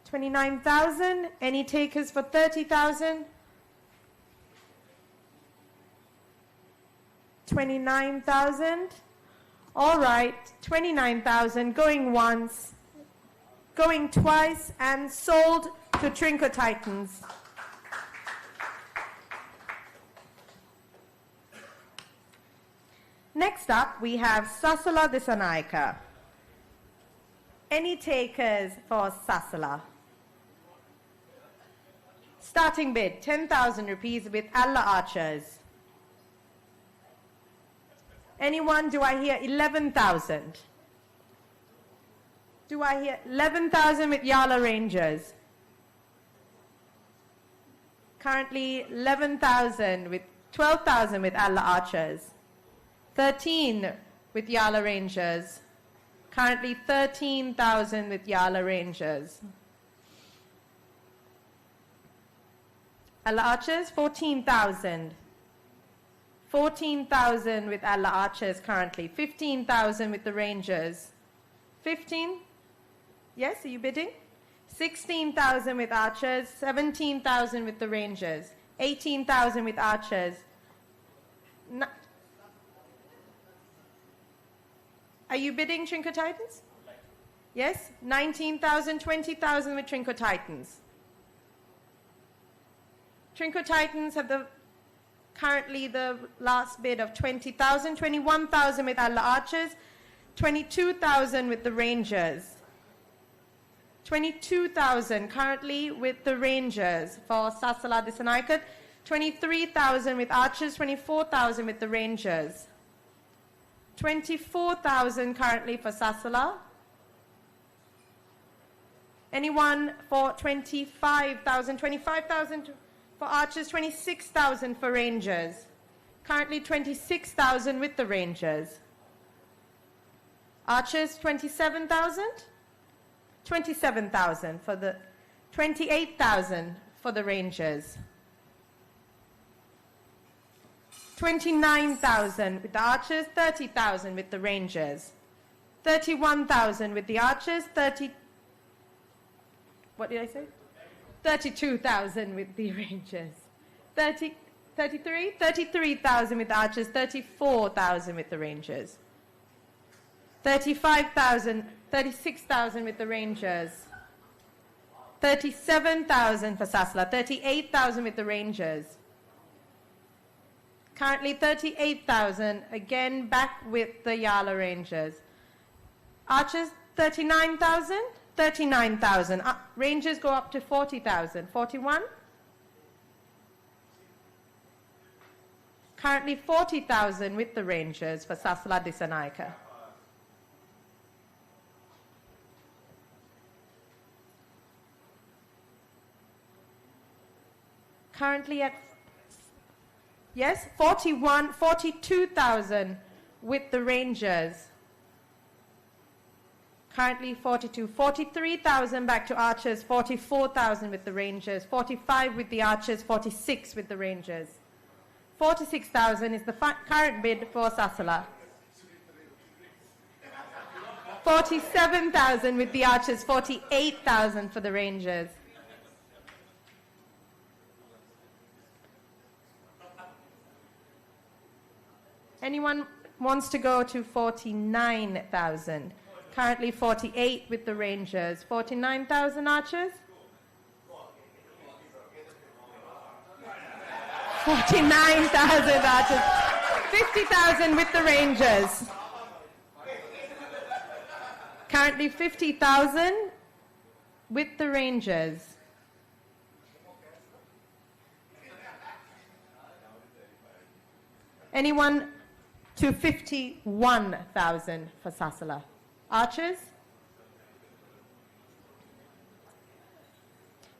29,000. Any takers for 30,000? 29,000. All right, 29,000 going once, going twice, and sold to Trinco Titans. Next up, we have Sasala Disanaika. Any takers for Sasala? Starting bid, 10,000 rupees with Allah Archers. Anyone? Do I hear 11,000? Do I hear 11,000 with Yala Rangers? Currently 11,000 with 12,000 with Allah Archers. 13 with Yala Rangers. Currently 13,000 with Yala Rangers. Allah Archers, 14,000. 14,000 with Allah Archers currently. 15,000 with the Rangers. 15? Yes, are you bidding? 16,000 with Archers. 17,000 with the Rangers. 18,000 with Archers. Are you bidding Trinco Titans? Yes? 19,000, 20,000 with Trinco Titans. Trinco Titans have currently the last bid of 20,000, 21,000 with Allah Archers, 22,000 with the Rangers. 22,000 currently with the Rangers for Sasala Disanaika, 23,000 with Archers, 24,000 with the Rangers. 24,000 currently for Sasala. Anyone for 25,000? 25,000 for Archers, 26,000 for Rangers. Currently 26,000 with the Rangers. Archers, 27,000? 27,000 for the 28,000 for the Rangers. 29,000 with the Archers, 30,000 with the Rangers. 31,000 with the Archers, what did I say? 32,000 with the Rangers. 33,000 with the Archers, 34,000 with the Rangers. 35,000, 36,000 with the Rangers. 37,000 for Sasala, 38,000 with the Rangers. Currently 38,000, again back with the Yala Rangers. Archers, 39,000, 39,000. Rangers go up to 40,000. 41? Currently 40,000 with the Rangers for Sasala Disanaika. Currently at, yes, 42,000 with the Rangers. Currently 42, 43,000 back to Archers, 44,000 with the Rangers, 45 with the Archers, 46 with the Rangers. 46,000 is the current bid for Sasala. 47,000 with the Archers, 48,000 for the Rangers. Anyone wants to go to 49,000? Currently 48 with the Rangers. 49,000 Archers? 49,000 Archers. 50,000 with the Rangers. Currently 50,000 with the Rangers. Anyone to 51,000 for Sasala? Archers?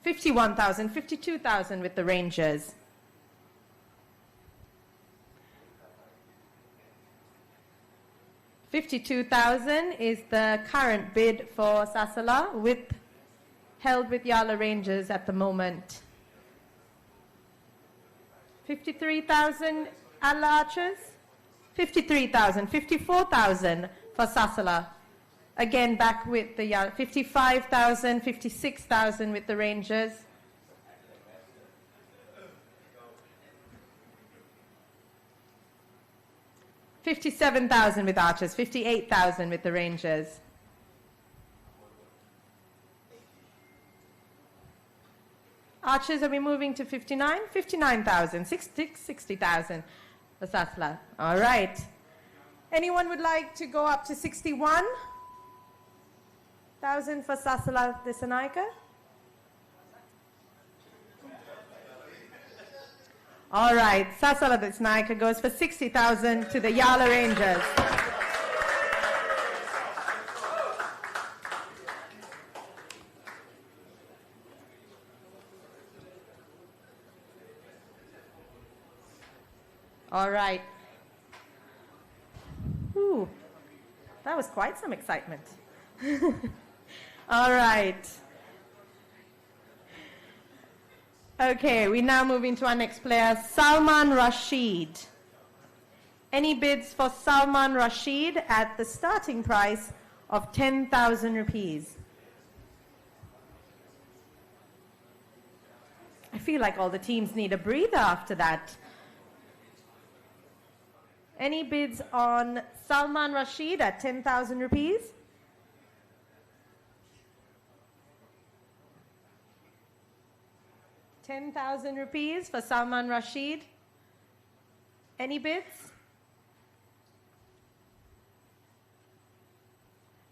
51,000, 52,000 with the Rangers. $52,000 is the current bid for Sasala, held with Yala Rangers at the moment. 53,000 Allah Archers? 53,000, 54,000 for Sasala. Again, back with the 55,000, 56,000 with the Rangers. $57,000 with Archers, 58,000 with the Rangers. Archers, are we moving to 59,000, 60,000 for Sasala. All right. Anyone would like to go up to 61,000 for Sasala Disanaika? All right, Sasala Disanaika goes for 60,000 to the Yala Rangers. All right. Ooh, that was quite some excitement. All right. Okay, we now move into our next player, Salman Rashid. Any bids for Salman Rashid at the starting price of 10,000 rupees? I feel like all the teams need a breather after that. Any bids on Salman Rashid at 10,000 rupees? ₹10,000 for Salman Rashid. Any bids?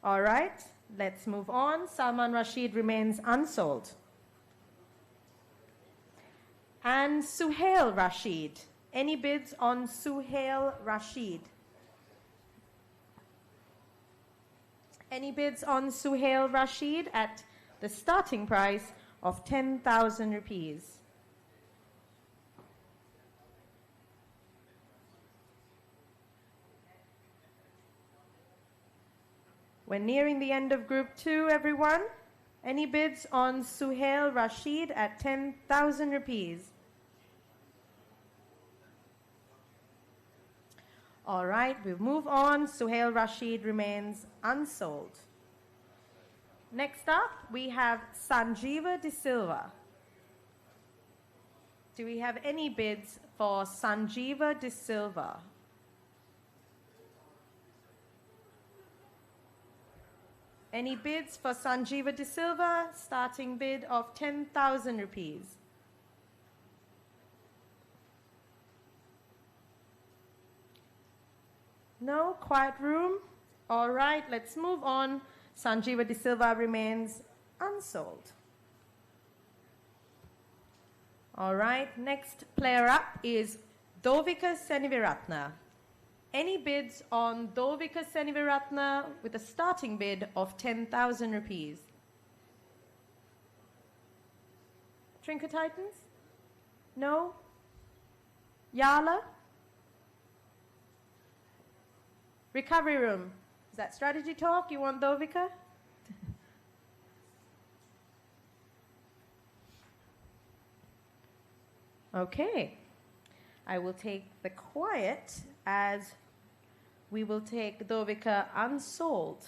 All right, let's move on. Salman Rashid remains unsold. And Suhail Rashid. Any bids on Suhail Rashid? Any bids on Suhail Rashid at the starting price of 10,000 rupees? We're nearing the end of Group 2, everyone. Any bids on Suhail Rashid at 10,000 rupees? All right, we'll move on. Suhail Rashid remains unsold. Next up, we have Sanjeeva De Silva. Do we have any bids for Sanjeeva De Silva? Any bids for Sanjeeva De Silva? Starting bid of 10,000 rupees. No? Quiet room? All right, let's move on. Sanjeeva De Silva remains unsold. All right, next player up is Dovika Seniviratna. Any bids on Dovika Seniviratna with a starting bid of 10,000 rupees? Trinket Titans? No? Yala? Recovery room. Is that strategy talk? You want Dovika? Okay. I will take the quiet as we will take Dovika unsold.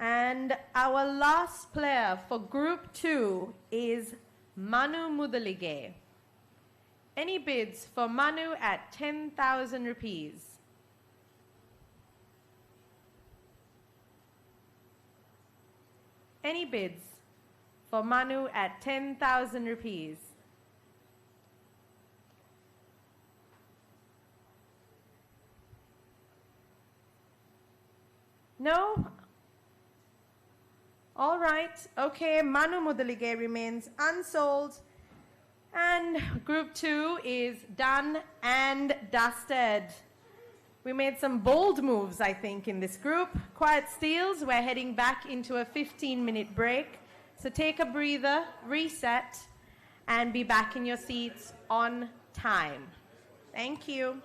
And our last player for Group 2 is Manu Mudalige. Any bids for Manu at 10,000 rupees? Any bids for Manu at 10,000 rupees? No? All right. Okay, Manu Mudalige remains unsold. And Group 2 is done and dusted. We made some bold moves, I think, in this group. Quiet steals, we're heading back into a 15-minute break. So take a breather, reset, and be back in your seats on time. Thank you.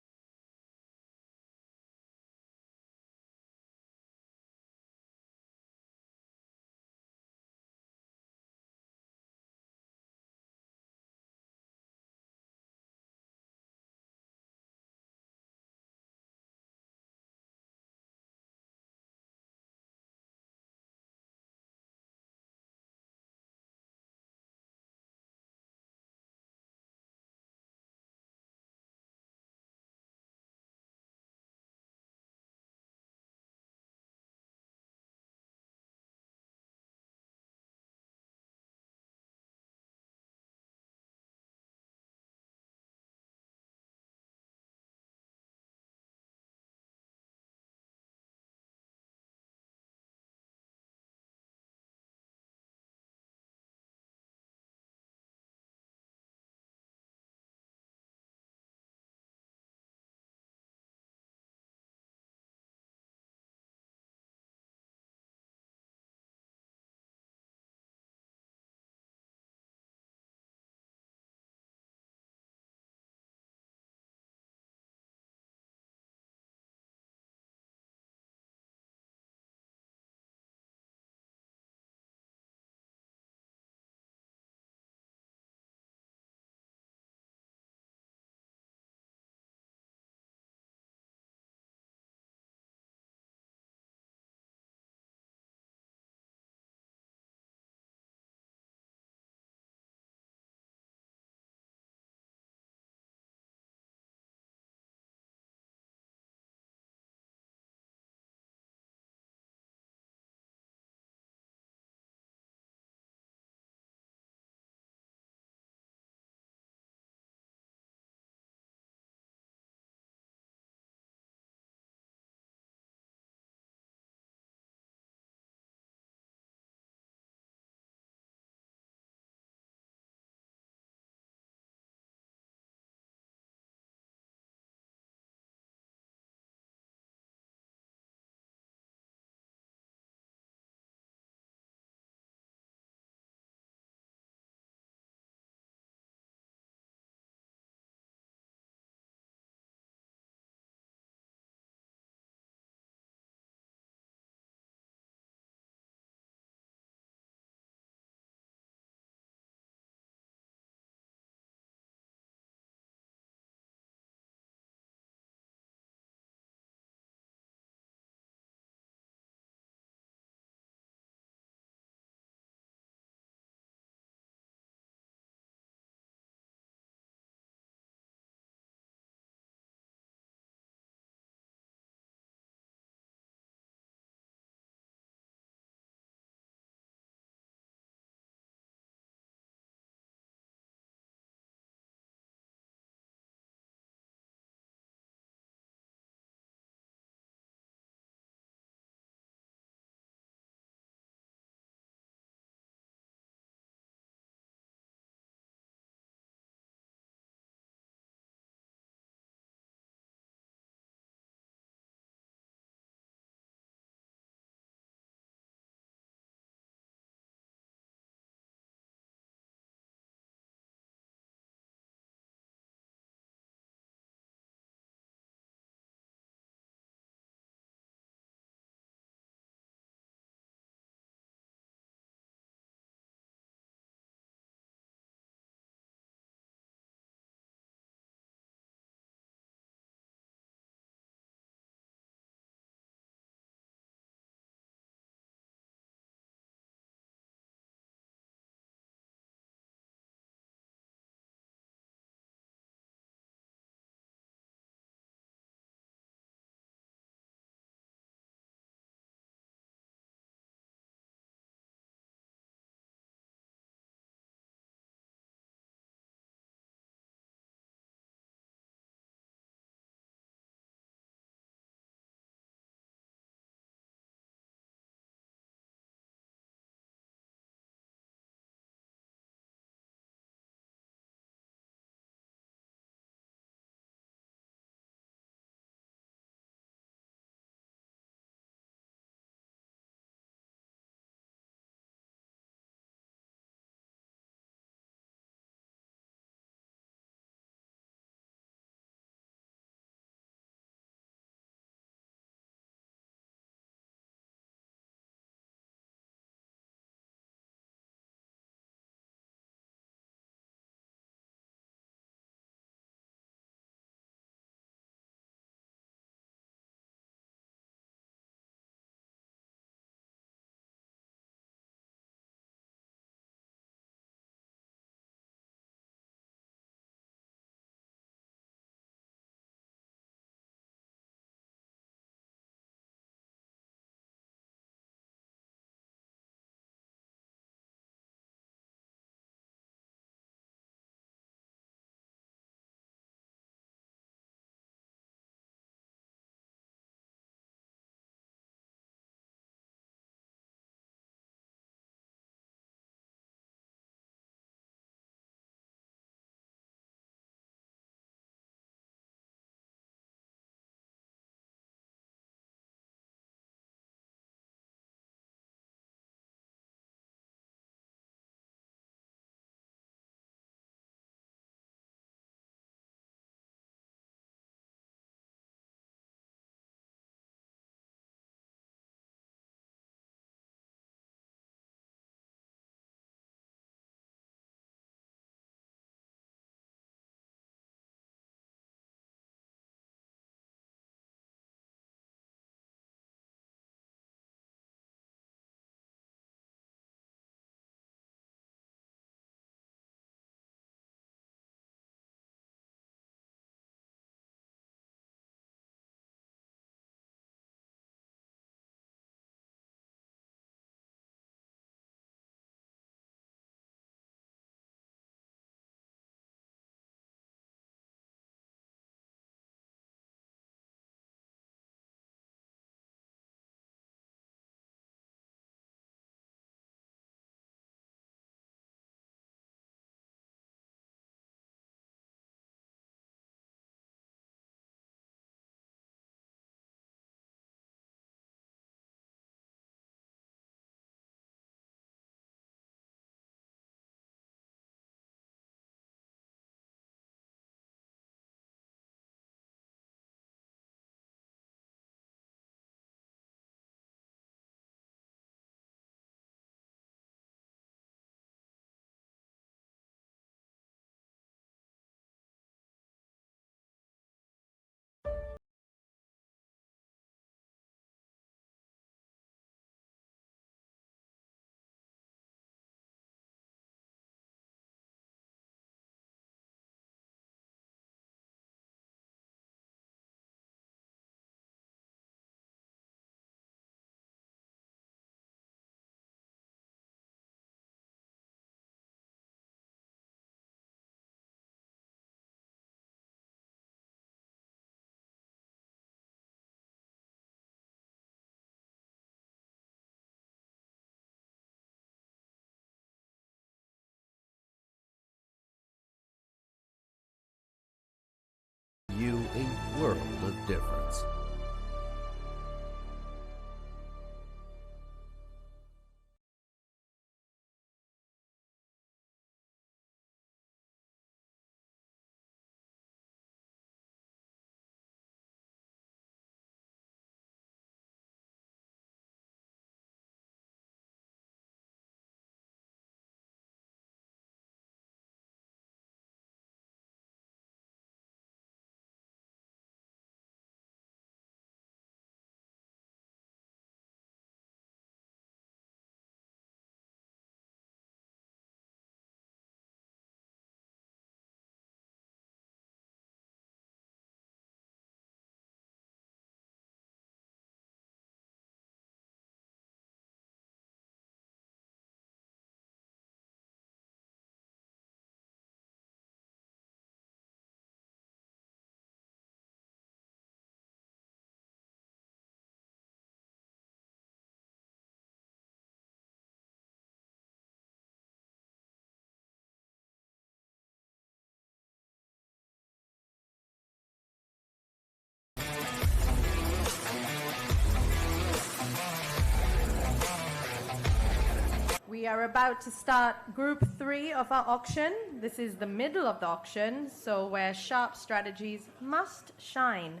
are about to start Group 3 of our auction. This is the middle of the auction, so where sharp strategies must shine.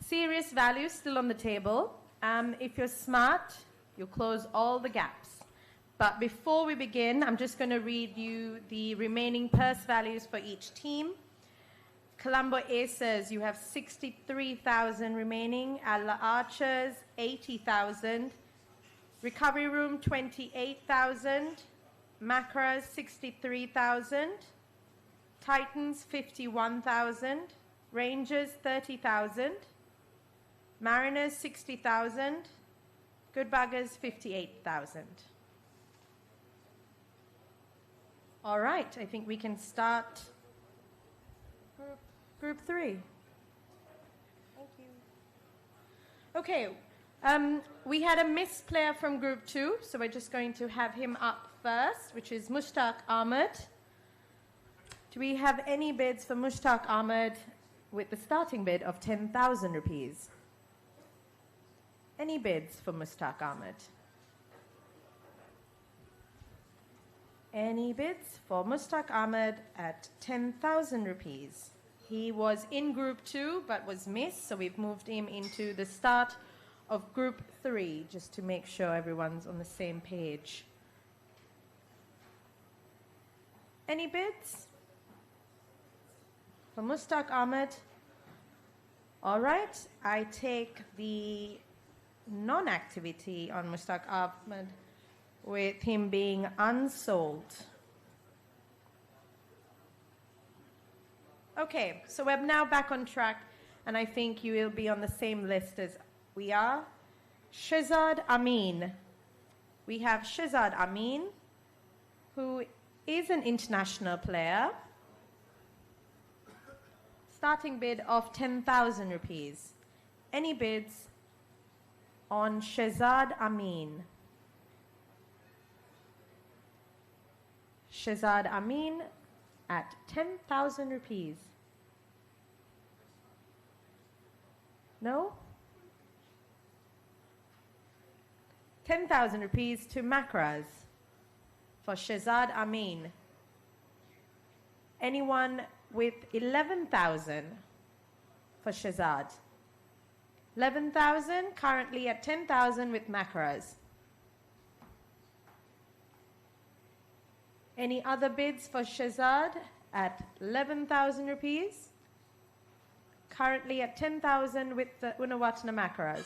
Serious value still on the table. If you're smart, you'll close all the gaps. But before we begin, I'm just going to read you the remaining purse values for each team. Colombo Aces, you have 63,000 remaining. Adler Archers, 80,000. Recovery Room, 28,000. Macras, 63,000. Titans, 51,000. Rangers, 30,000. Mariners, 60,000. Good Buggers, 58,000. All right, I think we can start Group 3. Thank you. Okay, we had a missed player from Group 2, so we're just going to have him up first, which is Mushtaq Ahmed. Do we have any bids for Mushtaq Ahmed with the starting bid of 10,000 rupees? Any bids for Mushtaq Ahmed? Any bids for Mushtaq Ahmed at 10,000 rupees? He was in Group 2 but was missed, so we've moved him into the start of Group 3 just to make sure everyone's on the same page. Any bids for Mushtaq Ahmed? All right, I take the non-activity on Mushtaq Ahmed with him being unsold. Okay, so we're now back on track, and I think you will be on the same list as we are. Shehzad Amin. We have Shehzad Amin, who is an international player. Starting bid of 10,000 rupees. Any bids on Shehzad Amin? Shehzad Amin at 10,000 rupees. No? 10,000 rupees to Macras for Shehzad Amin. Anyone with 11,000 for Shehzad? 11,000, currently at 10,000 with Macras. Any other bids for Shehzad at 11,000 rupees? Currently at 10,000 with the Unawatana Macras.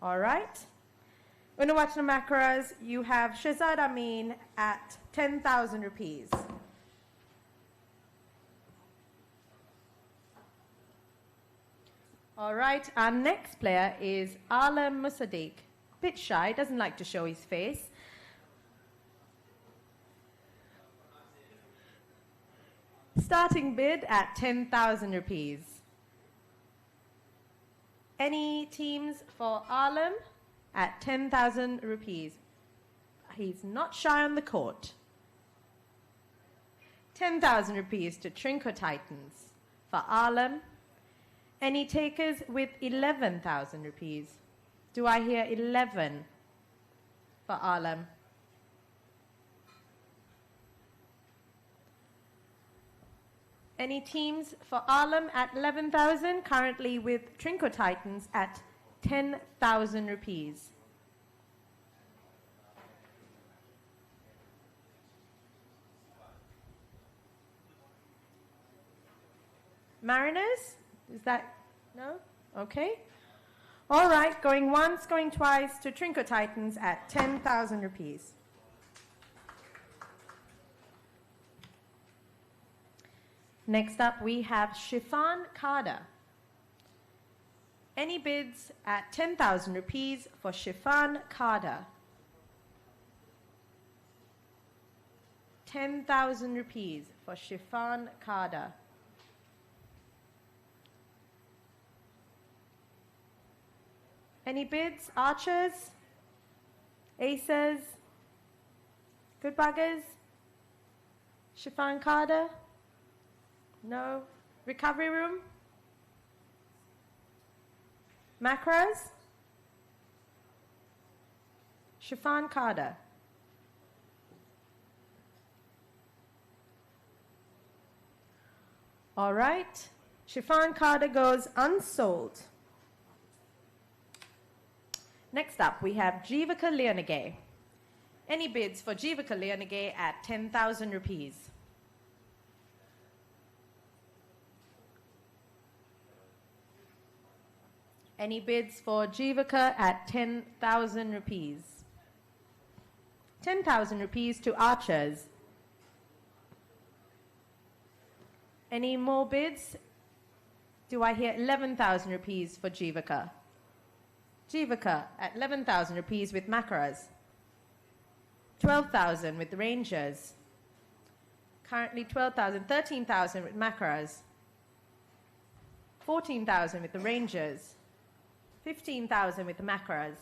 All right. Unawatana Macras, you have Shehzad Amin at 10,000 rupees. All right, our next player is Alam Musaddiq. Bit shy, doesn't like to show his face. Starting bid at 10,000 rupees. Any teams for Alam at 10,000 rupees? He's not shy on the court. 10,000 rupees to Trinco Titans for Alam. Any takers with 11,000 rupees? Do I hear 11 for Alam? Any teams for Alam at 11,000? Currently with Trinco Titans at 10,000 rupees. Mariners? Is that, no? Okay. All right, going once, going twice to Trinco Titans at 10,000 rupees. Next up, we have Shifan Kada. Any bids at 10,000 rupees for Shifan Kada? 10,000 rupees for Shifan Kada. Any bids? Archers? Aces? Good Buggers? Shifan Kada? No? Recovery Room? Macros? Shifan Carter. All right. Shifan Carter goes unsold. Next up, we have Jivaka Leonage. Any bids for Jivaka Leonage at 10,000 rupees? Any bids for Jivaka at 10,000 rupees? 10,000 rupees to Archers. Any more bids? Do I hear 11,000 rupees for Jivaka? Jivaka at 11,000 rupees with Makaras. 12,000 with the Rangers. Currently 12,000, 13,000 with Makaras. 14,000 with the Rangers. 15,000 with the Makaras.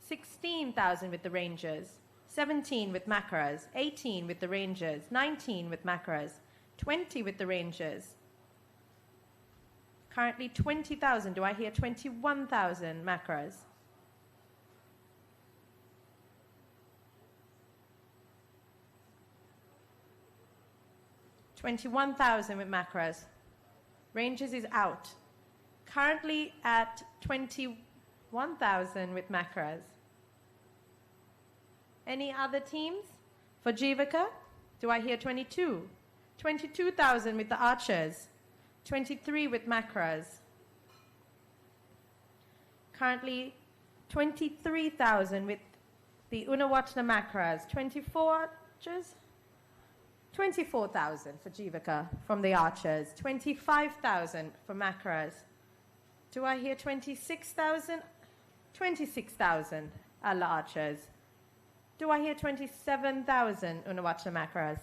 16,000 with the Rangers. 17 with Makaras. 18 with the Rangers. 19 with Makaras. 20 with the Rangers. Currently 20,000. Do I hear 21,000 Makaras? $21,000 with Makaras. Rangers is out. Currently at 21,000 with Makaras. Any other teams for Jivaka? Do I hear 22? 22,000 with the Archers. 23 with Makaras. Currently 23,000 with the Unawatna Makaras. 24 Archers. 24,000 for Jivaka from the Archers. 25,000 for Makaras. Do I hear 26,000? 26,000 Alla Archers. Do I hear 27,000 Unawatna Makaras?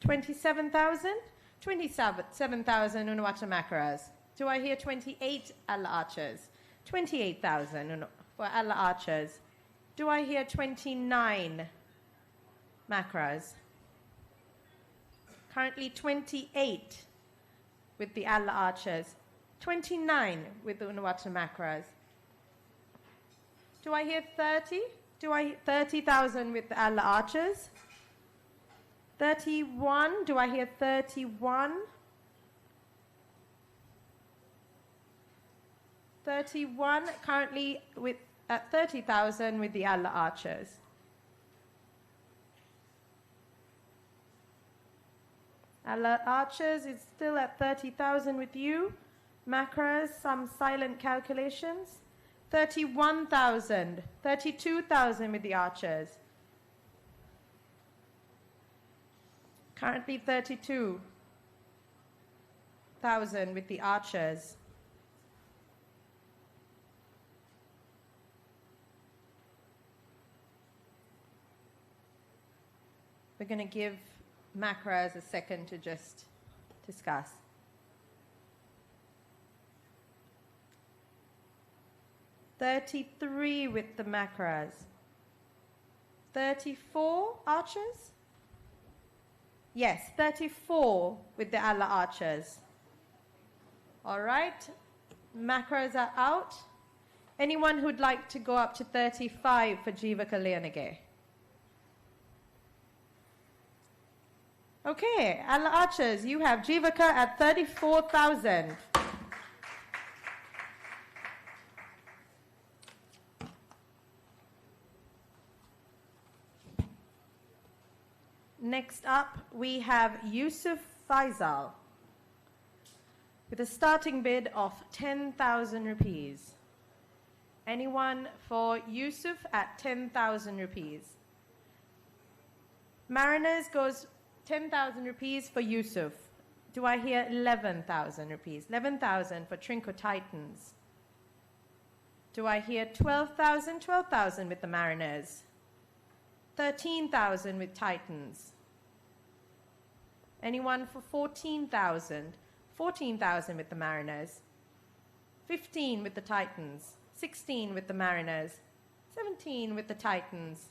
27,000? 27,000 Unawatna Makaras. Do I hear 28 Alla Archers? 28,000 for Alla Archers. Do I hear 29 Makaras? Currently 28 with the Alla Archers. 29 with the Unawatna Makaras. Do I hear 30? Do I hear 30,000 with the Alla Archers? 31? Do I hear 31? 31 currently with at 30,000 with the Alla Archers. Alla Archers is still at 30,000 with you. Makaras, some silent calculations. 31,000. 32,000 with the Archers. Currently 32,000 with the Archers. We're going to give Makaras a second to just discuss. $33 with the Makaras. 34 Archers? Yes, 34 with the Alla Archers. All right. Makaras are out. Anyone who'd like to go up to 35 for Jivaka Leonage? Okay, Alla Archers, you have Jivaka at 34,000. Next up, we have Yusuf Faisal with a starting bid of 10,000 rupees. Anyone for Yusuf at 10,000 rupees? Mariners goes 10,000 rupees for Yusuf. Do I hear 11,000 rupees? 11,000 for Trinco Titans. Do I hear 12,000? 12,000 with the Mariners. 13,000 with Titans. Anyone for 14,000? 14,000 with the Mariners. 15 with the Titans. 16 with the Mariners. 17 with the Titans.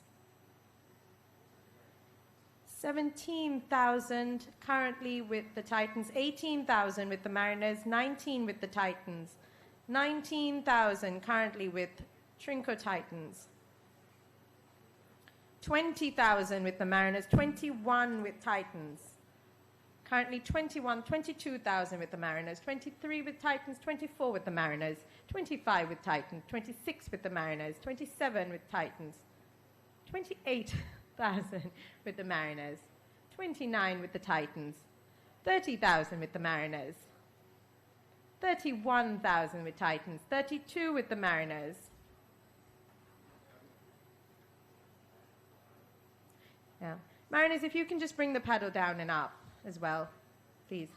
17,000 currently with the Titans, 18,000 with the Mariners, 19 with the Titans, 19,000 currently with Trinco Titans, 20,000 with the Mariners, 21 with Titans, currently 22,000 with the Mariners, 23 with Titans, 24 with the Mariners, 25 with Titans, 26 with the Mariners, 27 with Titans, 28,000 with the Mariners, 29 with the Titans, 30,000 with the Mariners, 31,000 with Titans, 32 with the Mariners. Yeah. Mariners, if you can just bring the paddle down and up as well, please.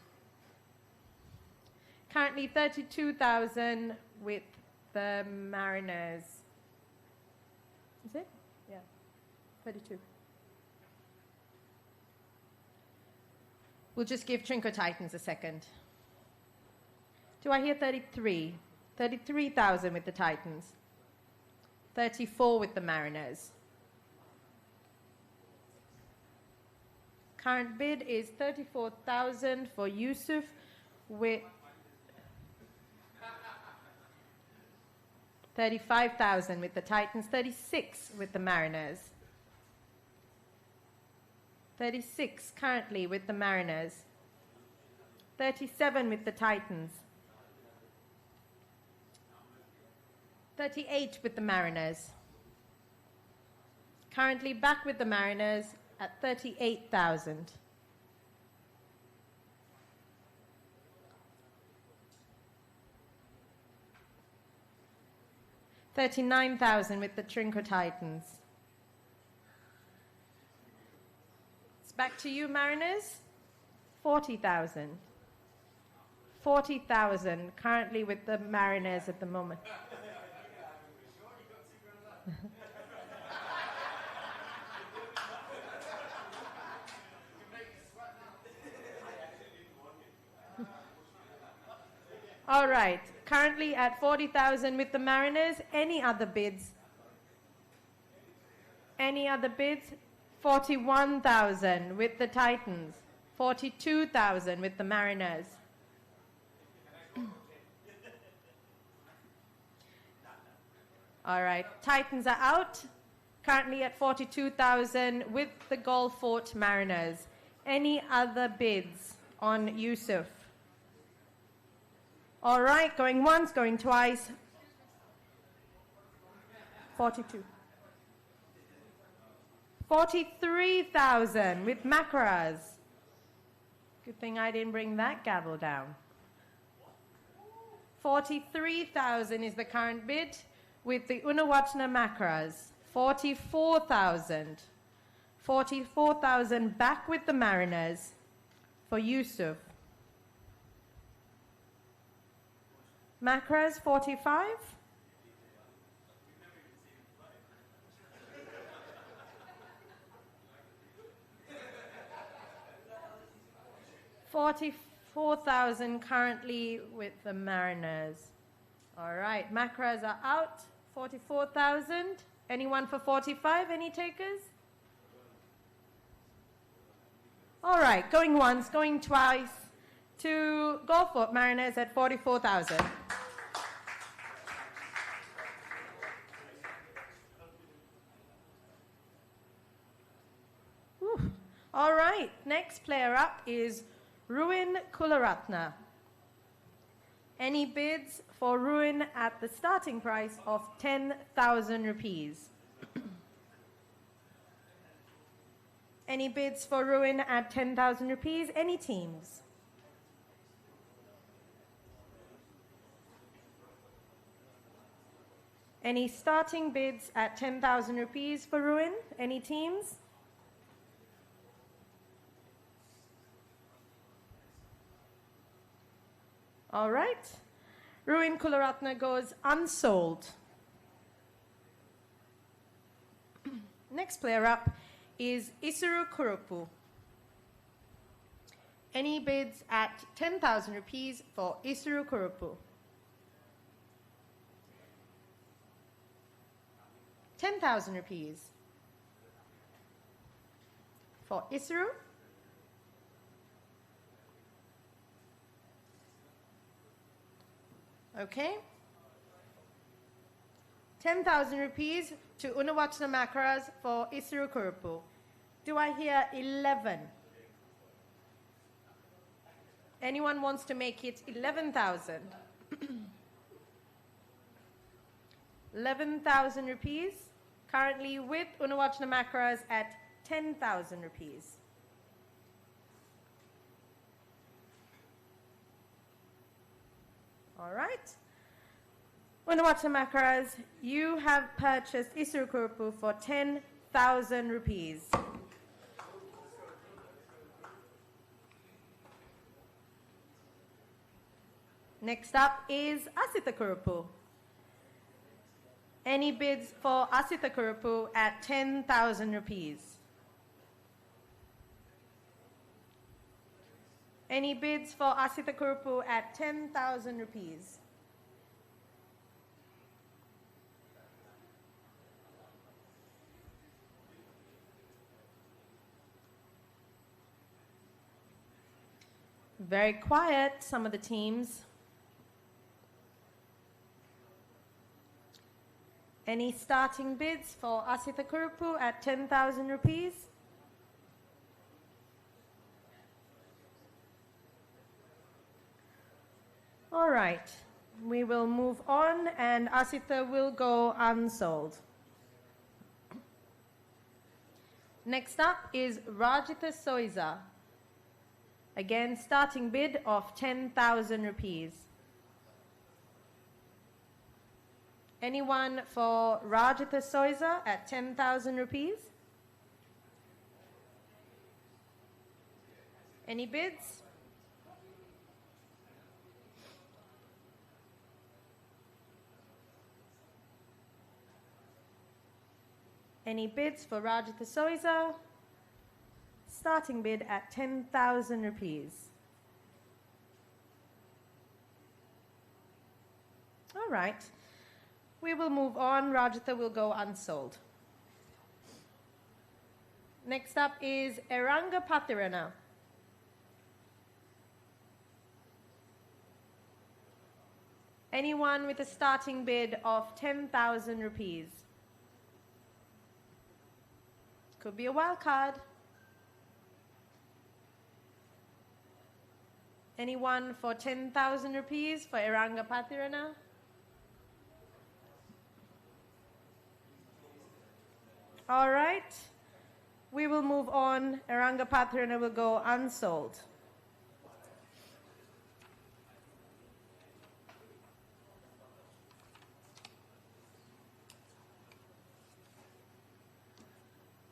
Currently 32,000 with the Mariners. Is it? Yeah, 32. We'll just give Trinco Titans a second. Do I hear 33? 33,000 with the Titans. 34 with the Mariners. Current bid is 34,000 for Yusuf with 35,000 with the Titans, 36 with the Mariners. 36 currently with the Mariners. 37 with the Titans. 38 with the Mariners. Currently back with the Mariners at 38,000. $39,000 with the Trinco Titans. It's back to you, Mariners. 40,000. 40,000 currently with the Mariners at the moment. All right, currently at 40,000 with the Mariners. Any other bids? Any other bids? 41,000 with the Titans. 42,000 with the Mariners. All right, Titans are out. Currently at 42,000 with the Golf Fort Mariners. Any other bids on Yusuf? All right, going once, going twice. 42. 43,000 with Macras. Good thing I didn't bring that gavel down. 43,000 is the current bid with the Unawatna Macras. 44,000. 44,000 back with the Mariners for Yusuf. Macras 45. $44,000 currently with the Mariners. All right, Macras are out. 44,000. Anyone for 45? Any takers? All right, going once, going twice to Golf Fort Mariners at 44,000. All right, next player up is Ruin Kularatna. Any bids for Ruin at the starting price of 10,000 rupees? Any bids for Ruin at 10,000 rupees? Any teams? Any starting bids at 10,000 rupees for Ruin? Any teams? All right. Ruin Kularatna goes unsold. Next player up is Isuru Kurupu. Any bids at 10,000 rupees for Isuru Kurupu? 10,000 rupees. for Isuru. Okay. 10,000 rupees to Unawachana Makaras for Isuru Kurupu. Do I hear 11? Anyone wants to make it 11,000? 11,000 rupees, currently with Unawachana Makaras at 10,000 rupees. All right. Unawachana Makaras, you have purchased Isuru Kurupu for 10,000 rupees. Next up is Asitha Kurupu. Any bids for Asitha Kurupu at 10,000 rupees? Any bids for Asitha Kurupu at 10,000 rupees? Very quiet, some of the teams. Any starting bids for Asitha Kurupu at 10,000 rupees? All right, we will move on and Asitha will go unsold. Next up is Rajitha Soiza. Again, starting bid of 10,000 rupees. Anyone for Rajitha Soiza at 10,000 rupees? Any bids? Any bids for Rajitha Soiza? Starting bid at 10,000 rupees. All right. We will move on. Rajitha will go unsold. Next up is Eranga Pathirana. Anyone with a starting bid of 10,000 rupees? Could be a wild card. Anyone for 10,000 rupees for Eranga Pathirana? All right. We will move on. Eranga Pathirana will go unsold.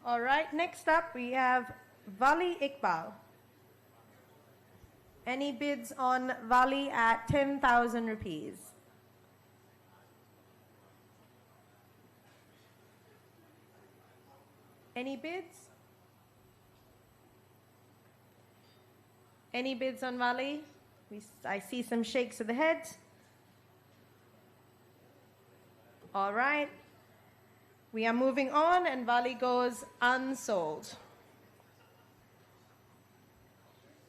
All right. Next up, we have Vali Iqbal. Any bids on Vali at 10,000 rupees? Any bids? Any bids on Vali? I see some shakes of the head. All right. We are moving on and Vali goes unsold.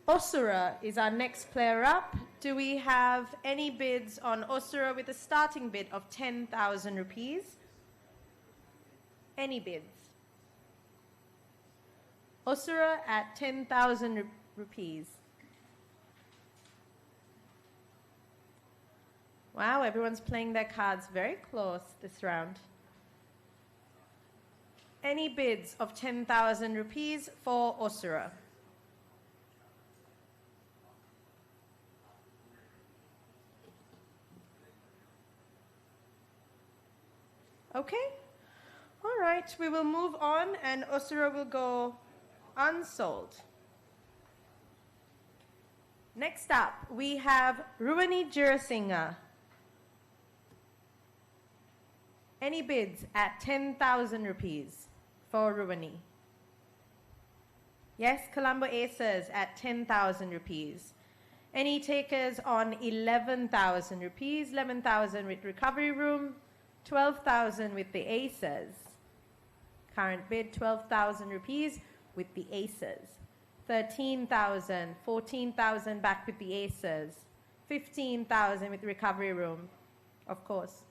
Osura is our next player up. Do we have any bids on Osura with a starting bid of 10,000 rupees? Any bids? Osura at 10,000 rupees. Wow, everyone's playing their cards very close this round. Any bids of 10,000 rupees for Osura? Okay. All right, we will move on and Osura will go unsold. Next up, we have Ruwani Jirasinha. Any bids at 10,000 rupees for Ruwani? Yes, Colombo Aces at 10,000 rupees. Any takers on 11,000 rupees? 11,000 with recovery room, 12,000 with the Aces. Current bid 12,000 rupees. with the aces. 13,000, 14,000 back with the aces. 15,000 with the recovery room, of course.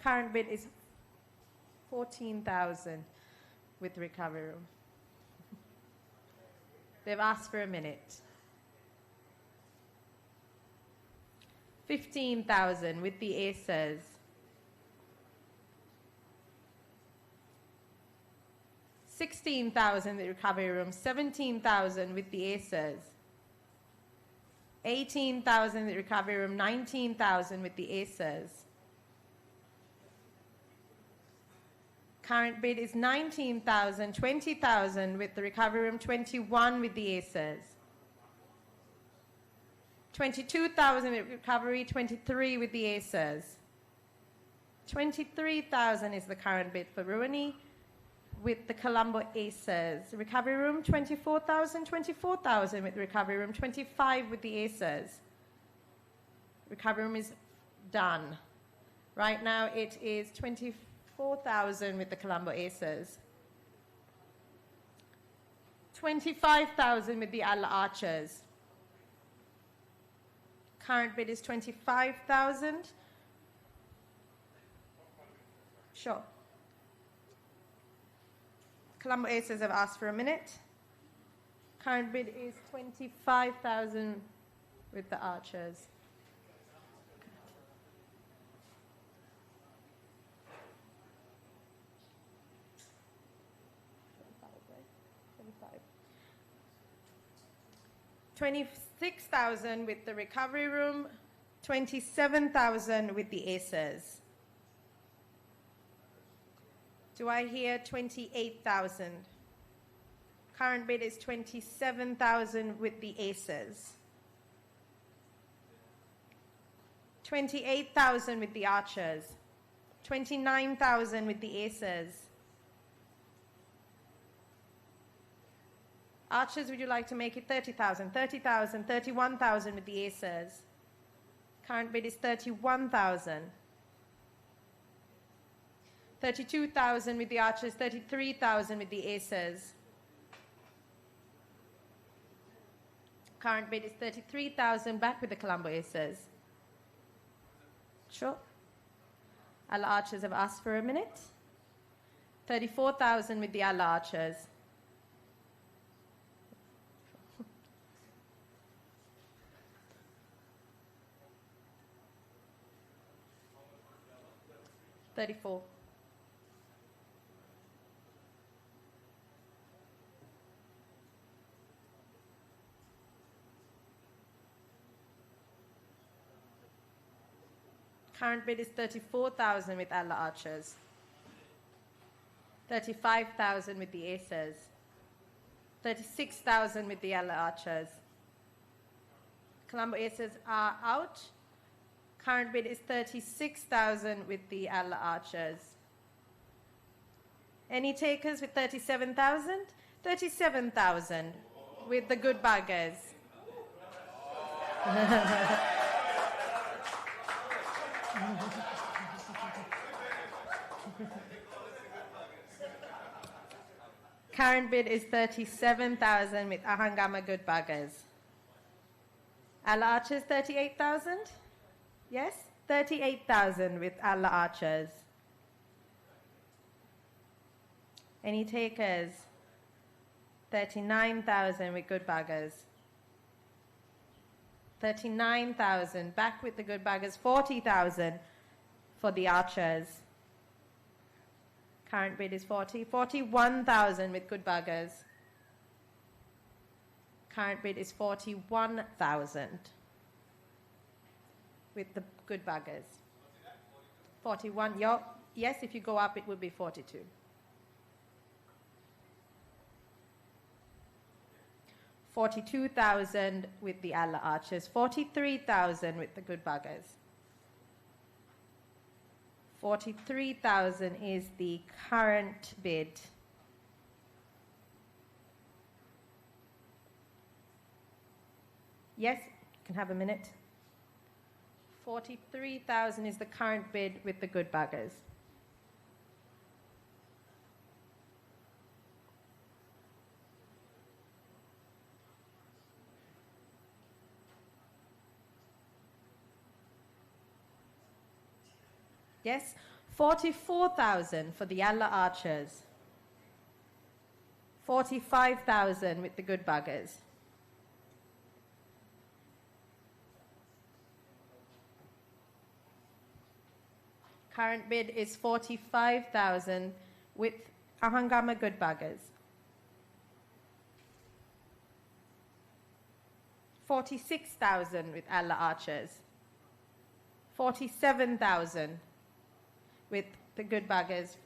Current bid is 14,000 with the recovery room. They've asked for a minute. 15,000 with the aces. 16,000 with the recovery room. 17,000 with the aces. 18,000 with the recovery room. 19,000 with the aces. Current bid is 19,000, 20,000 with the recovery room, 21 with the aces. 22,000 with recovery, 23 with the aces. 23,000 is the current bid for Ruani with the Colombo aces. Recovery room, 24,000, 24,000 with the recovery room, 25 with the aces. Recovery room is done. Right now it is 24,000 with the Colombo aces. 25,000 with the Alla archers. Current bid is 25,000. Sure. Colombo aces have asked for a minute. Current bid is 25,000 with the archers. $26,000 with the recovery room, 27,000 with the aces. Do I hear 28,000? Current bid is 27,000 with the aces. 28,000 with the archers. 29,000 with the aces. Archers, would you like to make it 30,000? 30,000, 31,000 with the aces. Current bid is 31,000. 32,000 with the archers, 33,000 with the aces. Current bid is 33,000, back with the Colombo aces. Sure. Alla archers have asked for a minute. 34,000 with the Alla archers. $34. Current bid is 34,000 with Alla archers. 35,000 with the aces. 36,000 with the Alla archers. Colombo aces are out. Current bid is 36,000 with the Alla archers. Any takers with 37,000? 37,000 with the good buggers. Current bid is 37,000 with Ahangama good buggers. Alla archers 38,000? Yes? 38,000 with Alla archers. Any takers? 39,000 with good buggers. 39,000 back with the good buggers. 40,000 for the archers. Current bid is 40. 41,000 with good buggers. Current bid is 41,000 with the good buggers. 41. Yes, if you go up, it would be 42. $42,000 with the Alla archers. 43,000 with the good buggers. 43,000 is the current bid. Yes, you can have a minute. 43,000 is the current bid with the good buggers. Yes? 44,000 for the Allah Archers. 45,000 with the Good Buggers. Current bid is 45,000 with Ahangama Good Buggers. 46,000 with Allah Archers. 47,000 with the Good Buggers.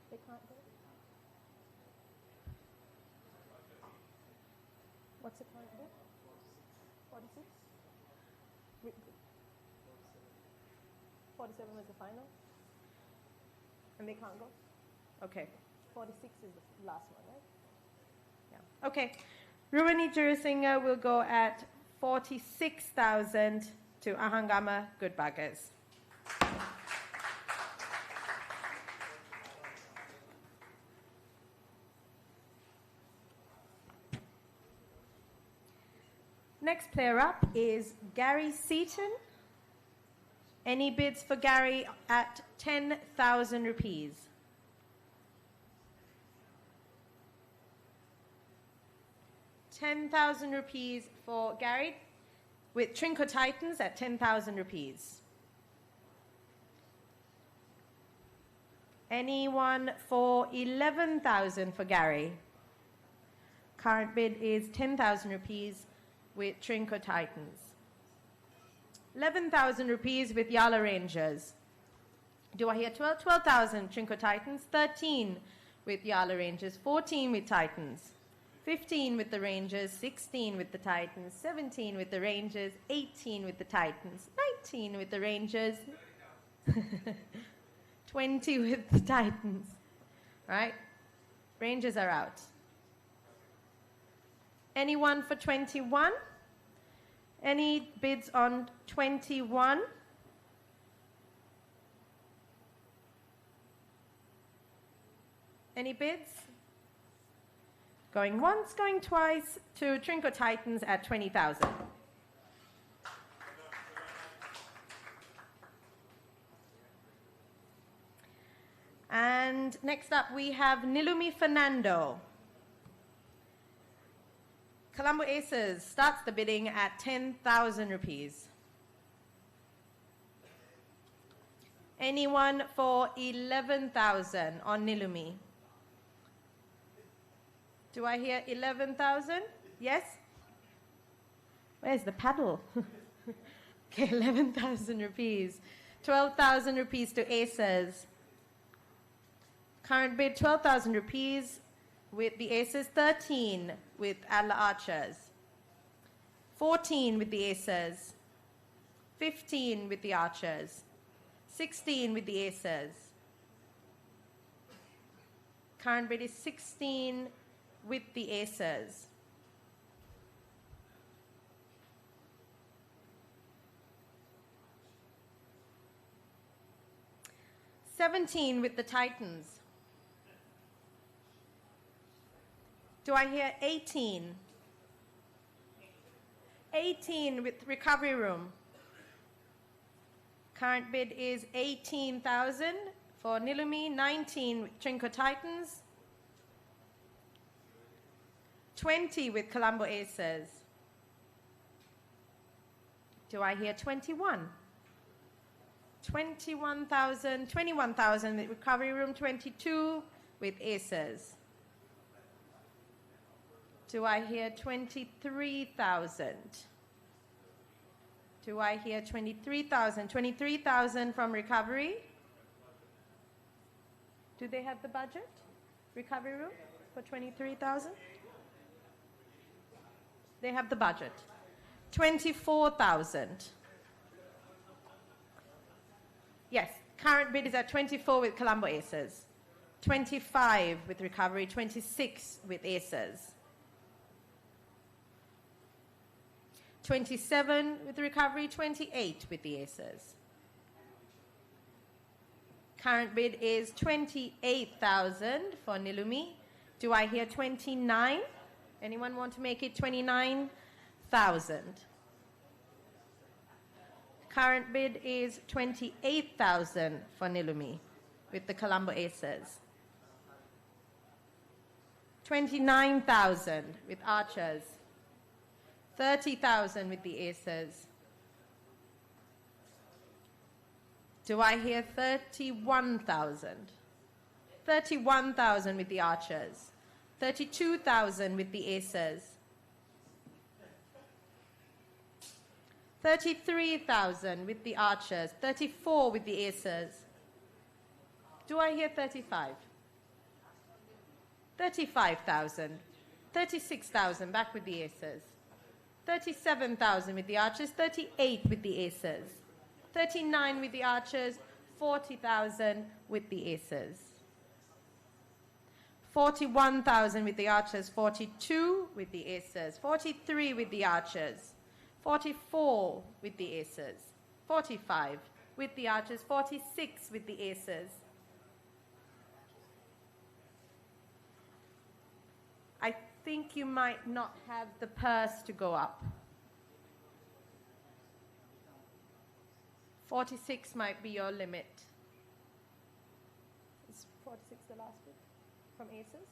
They can't go. What's the current bid? 46? 47 was the final? And they can't go? Okay. 46 is the last one, right? Yeah. Okay. Ruwani Jurasinga will go at 46,000 to Ahangama Good Buggers. Next player up is Gary Seaton. Any bids for Gary at 10,000 rupees? ₹10,000 for Gary with Trinco Titans at 10,000 rupees. Anyone for 11,000 for Gary? Current bid is 10,000 rupees with Trinco Titans. 11,000 rupees with Yala Rangers. Do I hear 12? 12,000 Trinco Titans, 13 with Yala Rangers, 14 with Titans. 15 with the Rangers, 16 with the Titans, 17 with the Rangers, 18 with the Titans, 19 with the Rangers, 20 with the Titans. Right? Rangers are out. Anyone for 21? Any bids on 21? Any bids? Going once, going twice to Trinco Titans at 20,000. And next up we have Nilumi Fernando. Colombo Aces starts the bidding at 10,000 rupees. Anyone for 11,000 on Nilumi? Do I hear 11,000? Yes? Where's the paddle? Okay, 11,000 rupees. 12,000 rupees to Aces. Current bid 12,000 rupees with the Aces, 13 with Allah Archers. 14 with the Aces. 15 with the Archers. 16 with the Aces. Current bid is 16 with the Aces. $17 with the Titans. Do I hear 18? 18 with Recovery Room. Current bid is 18,000 for Nilumi, 19 with Trinco Titans. 20 with Colombo Aces. Do I hear 21? 21,000 with Recovery Room, 22 with Aces. Do I hear 23,000? Do I hear 23,000? 23,000 from Recovery. Do they have the budget? Recovery Room for 23,000? They have the budget. 24,000. Yes, current bid is at 24 with Colombo Aces. 25 with Recovery, 26 with Aces. 27 with Recovery, 28 with the Aces. Current bid is 28,000 for Nilumi. Do I hear 29? Anyone want to make it 29,000 26,000. Current bid is 28,000 for Nilumi with the Colombo Aces. 29,000 with Archers. 30,000 with the Aces. Do I hear 31,000? 31,000 with the Archers. 32,000 with the Aces. 33,000 with the Archers. 34 with the Aces. Do I hear 35? 35,000. 36,000 back with the Aces. 37,000 with the Archers. 38 with the Aces. 39 with the Archers. 40,000 with the Aces. 41,000 with the Archers. 42 with the Aces. 43 with the Archers. 44 with the Aces. 45 with the Archers. 46 with the Aces. I think you might not have the purse to go up. 46 might be your limit. Is 46 the last bid from Aces?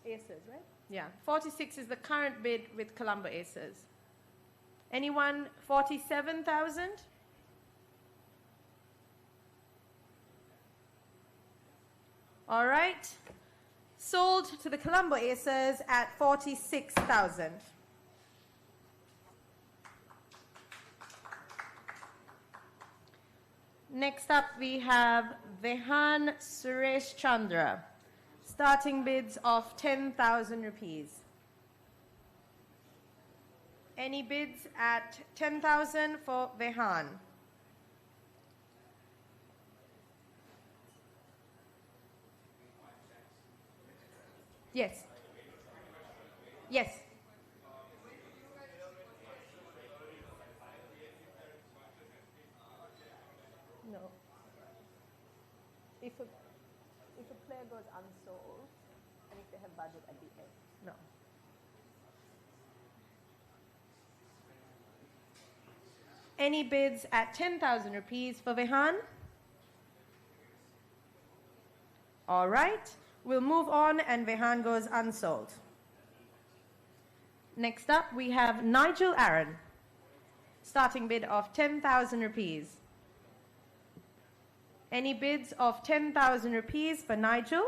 Aces, right? Yeah. 46 is the current bid with Colombo Aces. Anyone 47,000? All right. Sold to the Colombo Aces at 46,000. Next up, we have Vehan Suresh Chandra. Starting bids of 10,000 rupees. Any bids at 10,000 for Vehan? Yes. Yes. No. If a player goes unsold, and if they have budget at the end, no. Any bids at 10,000 rupees for Vehan? All right. We'll move on, and Vehan goes unsold. Next up, we have Nigel Aaron. Starting bid of 10,000 rupees. Any bids of 10,000 rupees for Nigel?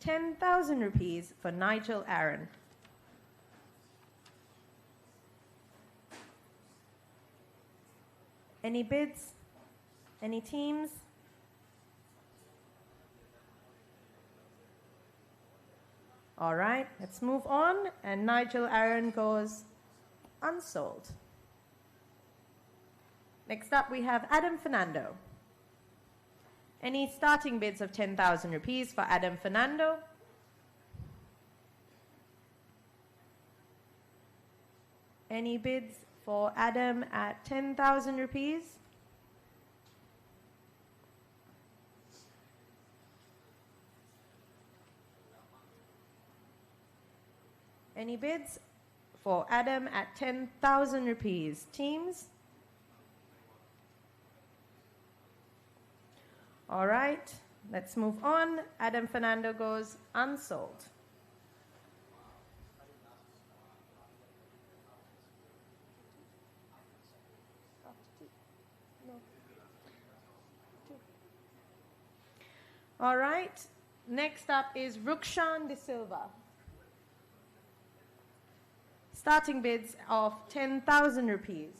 ₹10,000 for Nigel Aaron. Any bids? Any teams? All right, let's move on, and Nigel Aaron goes unsold. Next up, we have Adam Fernando. Any starting bids of 10,000 rupees for Adam Fernando? Any bids for Adam at 10,000 rupees? Any bids for Adam at 10,000 rupees? Teams? All right, let's move on. Adam Fernando goes unsold. All right, next up is Rukshan De Silva. Starting bids of 10,000 rupees.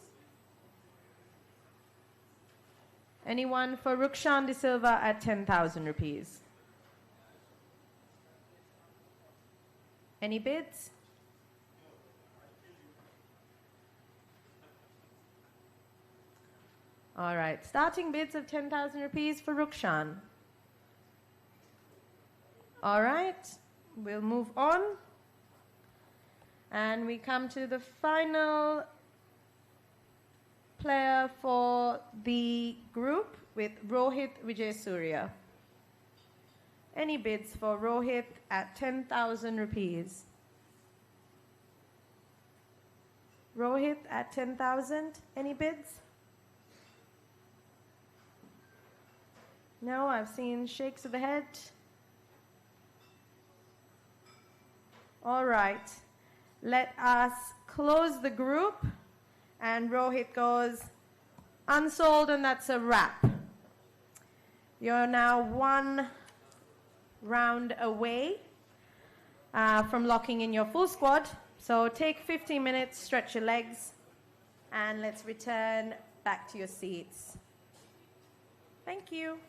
Anyone for Rukshan De Silva at 10,000 rupees? Any bids? All right, starting bids of 10,000 rupees for Rukshan. All right, we'll move on. And we come to the final player for the group with Rohit Vijay Surya. Any bids for Rohit at 10,000 rupees? Rohit at 10,000. Any bids? No, I've seen shakes of the head. All right. Let us close the group. And Rohit goes unsold, and that's a wrap. You're now one round away from locking in your full squad. So take 15 minutes, stretch your legs, and let's return back to your seats. Thank you.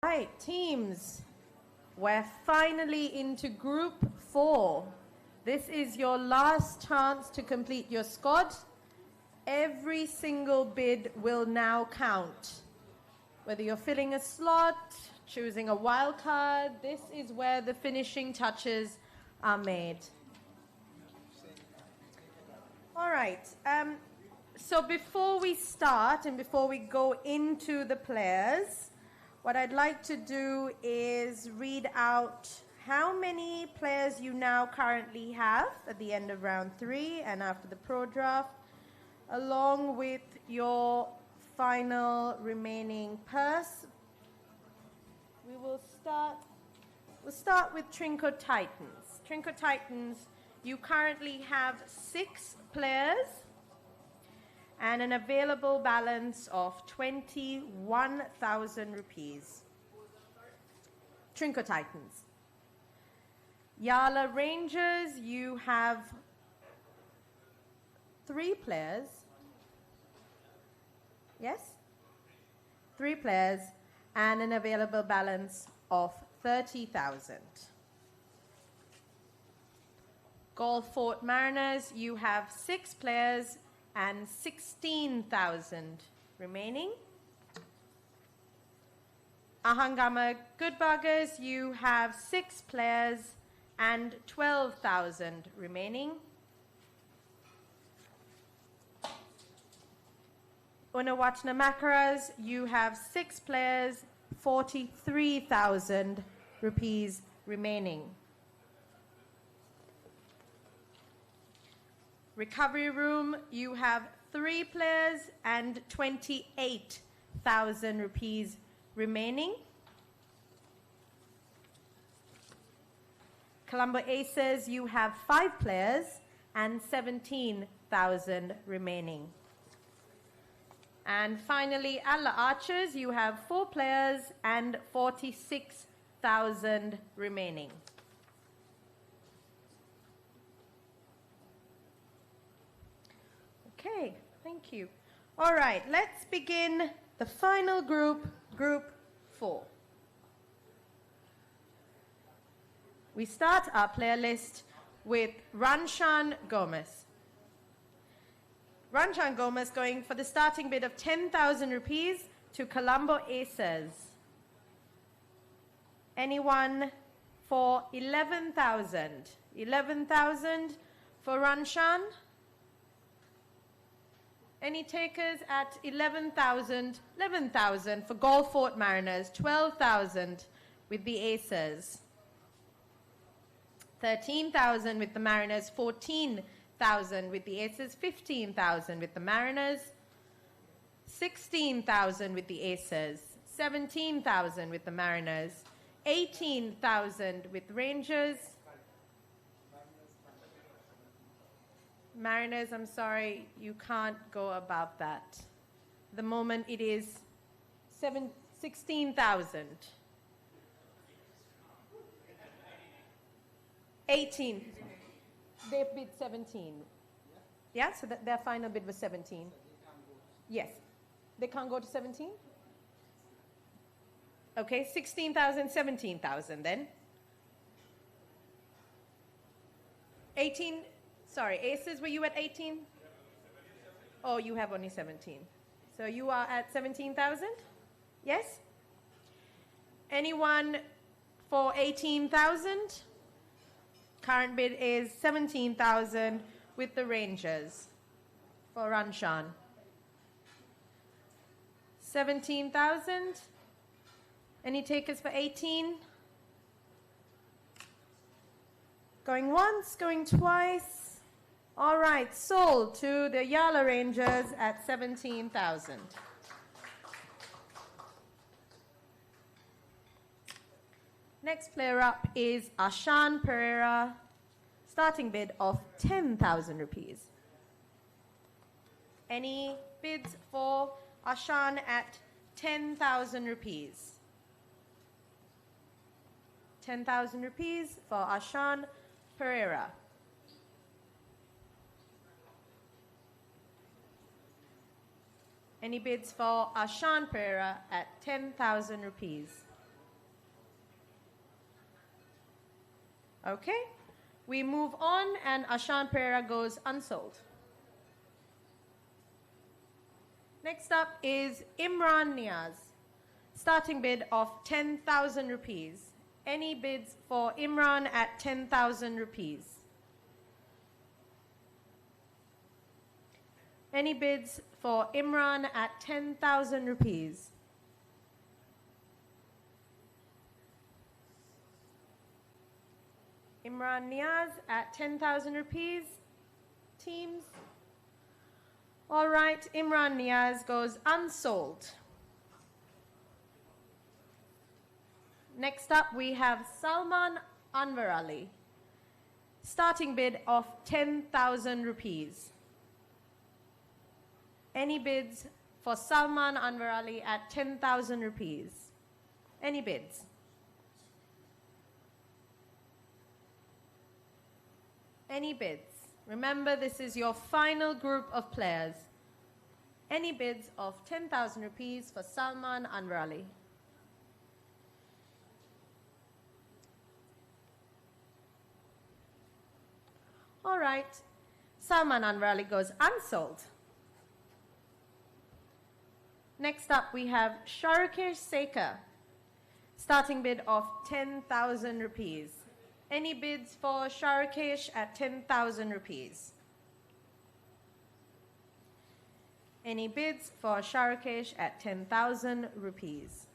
Right, teams, we're finally into Group 4. This is your last chance to complete your squad. Every single bid will now count. Whether you're filling a slot, choosing a wild card, this is where the finishing touches are made. All right, so before we start and before we go into the players, what I'd like to do is read out how many players you now currently have at the end of round 3 and after the pro draft, along with your final remaining purse. We'll start with Trinco Titans. Trinco Titans, you currently have 6 players and an available balance of 21,000 rupees. Trinco Titans. Yala Rangers, you have 3 players. Yes? 3 players and an available balance of 30,000. Golf Fort Mariners, you have 6 players and 16,000 remaining. Ahangama Goodbuggers, you have 6 players and 12,000 remaining. Unawatna Makaras, you have 6 players, 43,000 rupees remaining. Recovery Room, you have 3 players and 28,000 rupees remaining. Colombo Aces, you have 5 players and 17,000 remaining. And finally, Allah Archers, you have 4 players and 46,000 remaining. Okay, thank you. All right, let's begin the final group, Group 4. We start our player list with Ranshan Gomez. Ranshan Gomez going for the starting bid of 10,000 rupees to Colombo Aces. Anyone for 11,000? 11,000 for Ranshan? Any takers at 11,000? 11,000 for Golf Fort Mariners, 12,000 with the Aces. 13,000 with the Mariners, 14,000 with the Aces, 15,000 with the Mariners, 16,000 with the Aces, 17,000 with the Mariners, 18,000 with Rangers. Mariners, I'm sorry, you can't go above that. The moment it is 16,000. 18. They bid 17. Yeah, so their final bid was 17. Yes. They can't go to 17? Okay, 16,000, 17,000 then. 18, sorry, Aces, were you at 18? Oh, you have only 17. So you are at 17,000? Yes? Anyone for 18,000? Current bid is 17,000 with the Rangers for Ranshan. 17,000. Any takers for 18? Going once, going twice. All right, sold to the Yala Rangers at 17,000. Next player up is Ashan Pereira, starting bid of 10,000 rupees. Any bids for Ashan at 10,000 rupees? 10,000 rupees for Ashan Pereira. Any bids for Ashan Pereira at 10,000 rupees? Okay. We move on, and Ashan Pereira goes unsold. Next up is Imran Niaz. Starting bid of 10,000 rupees. Any bids for Imran at 10,000 rupees? Any bids for Imran at 10,000 rupees? Imran Niaz at 10,000 rupees. Teams? All right, Imran Niaz goes unsold. Next up, we have Salman Anwar Ali. Starting bid of 10,000 rupees. Any bids for Salman Anwar Ali at 10,000 rupees? Any bids? Any bids? Remember, this is your final group of players. Any bids of 10,000 rupees for Salman Anwar Ali? All right, Salman Anwar Ali goes unsold. Next up, we have Sharukesh Sekar. Starting bid of 10,000 rupees. Any bids for Sharukesh at 10,000 rupees? Any bids for Sharukesh at 10,000 rupees?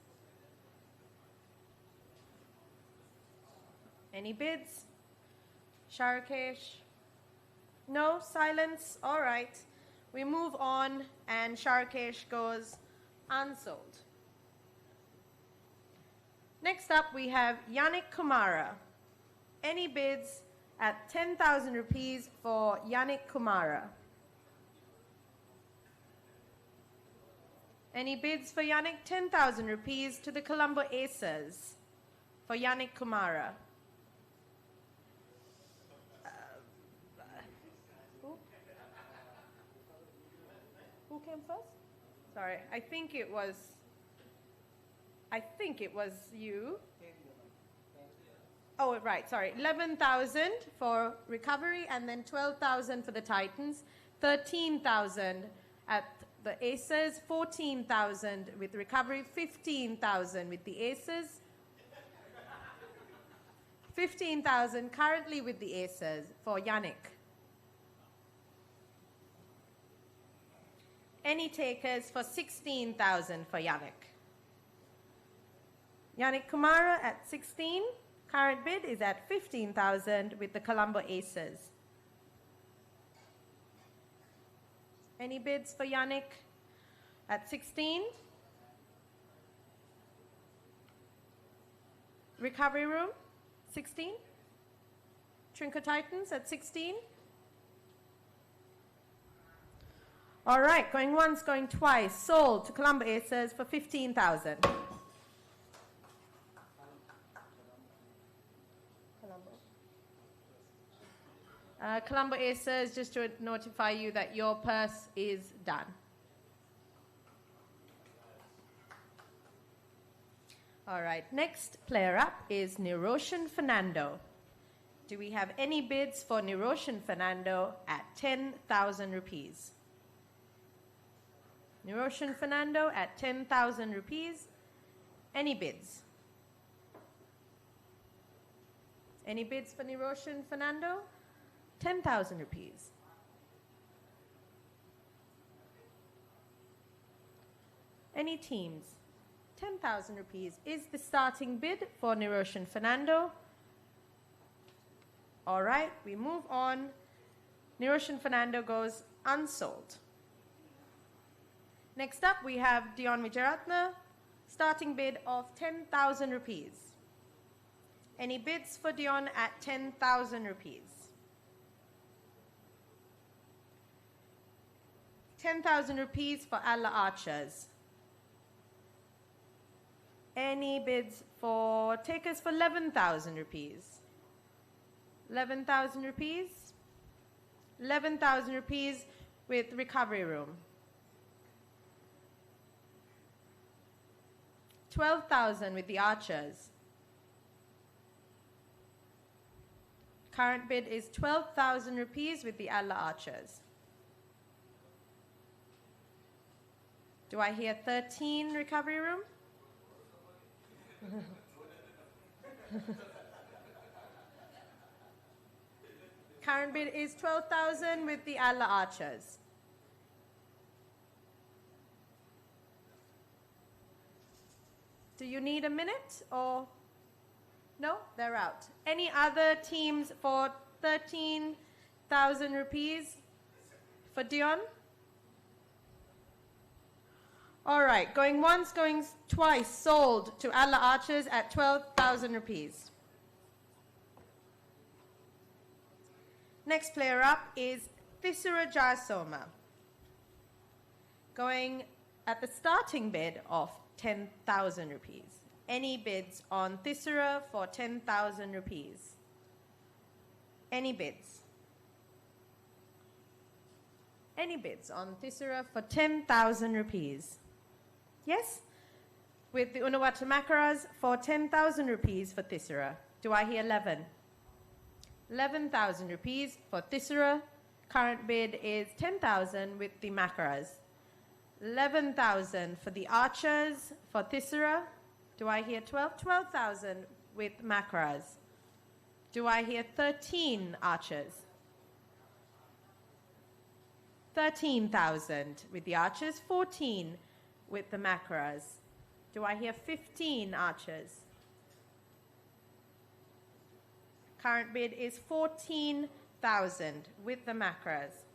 Any bids? Sharukesh? No? Silence? All right. We move on, and Sharukesh goes unsold. Next up, we have Yannick Kumara. Any bids at 10,000 rupees for Yannick Kumara? Any bids for Yannick? 10,000 rupees to the Colombo Aces for Yannick Kumara. Who came first? Sorry, I think it was you. Oh, right, sorry. 11,000 for recovery, and then 12,000 for the Titans, 13,000 at the Aces, 14,000 with recovery, 15,000 with the Aces, 15,000 currently with the Aces for Yannick. Any takers for 16,000 for Yannick? Yannick Kumara at 16. Current bid is at 15,000 with the Colombo Aces. Any bids for Yannick at 16? Recovery room, 16. Trinco Titans at 16. All right, going once, going twice. Sold to Colombo Aces for 15,000. Colombo Aces, just to notify you that your purse is done. All right, next player up is Niroshan Fernando. Do we have any bids for Niroshan Fernando at 10,000 rupees? Niroshan Fernando at 10,000 rupees. Any bids? Any bids for Niroshan Fernando? 10,000 rupees. Any teams? 10,000 rupees is the starting bid for Niroshan Fernando. All right, we move on. Niroshan Fernando goes unsold. Next up, we have Dion Vijayaratne, starting bid of 10,000 rupees. Any bids for Dion at 10,000 rupees? 10,000 rupees for Allah Archers. Any bids for takers for 11,000 rupees? 11,000 rupees? 11,000 rupees with recovery room. 12,000 with the Archers. Current bid is 12,000 rupees with the Allah Archers. Do I hear 13 recovery room? Current bid is 12,000 with the Allah Archers. Do you need a minute or? No, they're out. Any other teams for 13,000 rupees for Dion? All right, going once, going twice, sold to Allah Archers at 12,000 rupees. Next player up is Thisara Jayasoma, going at the starting bid of 10,000 rupees. Any bids on Thisara for 10,000 rupees? Any bids? Any bids on Thisara for 10,000 rupees? Yes? With the Unawatra Makaras for 10,000 rupees for Thisara. Do I hear 11? 11,000 rupees for Thisara. Current bid is 10,000 with the Makaras. 11,000 for the Archers for Thisara. Do I hear 12? 12,000 with Makaras. Do I hear 13 Archers? 13,000 with the Archers. 14 with the Makaras. Do I hear 15 Archers? Current bid is 14,000 with the Makaras.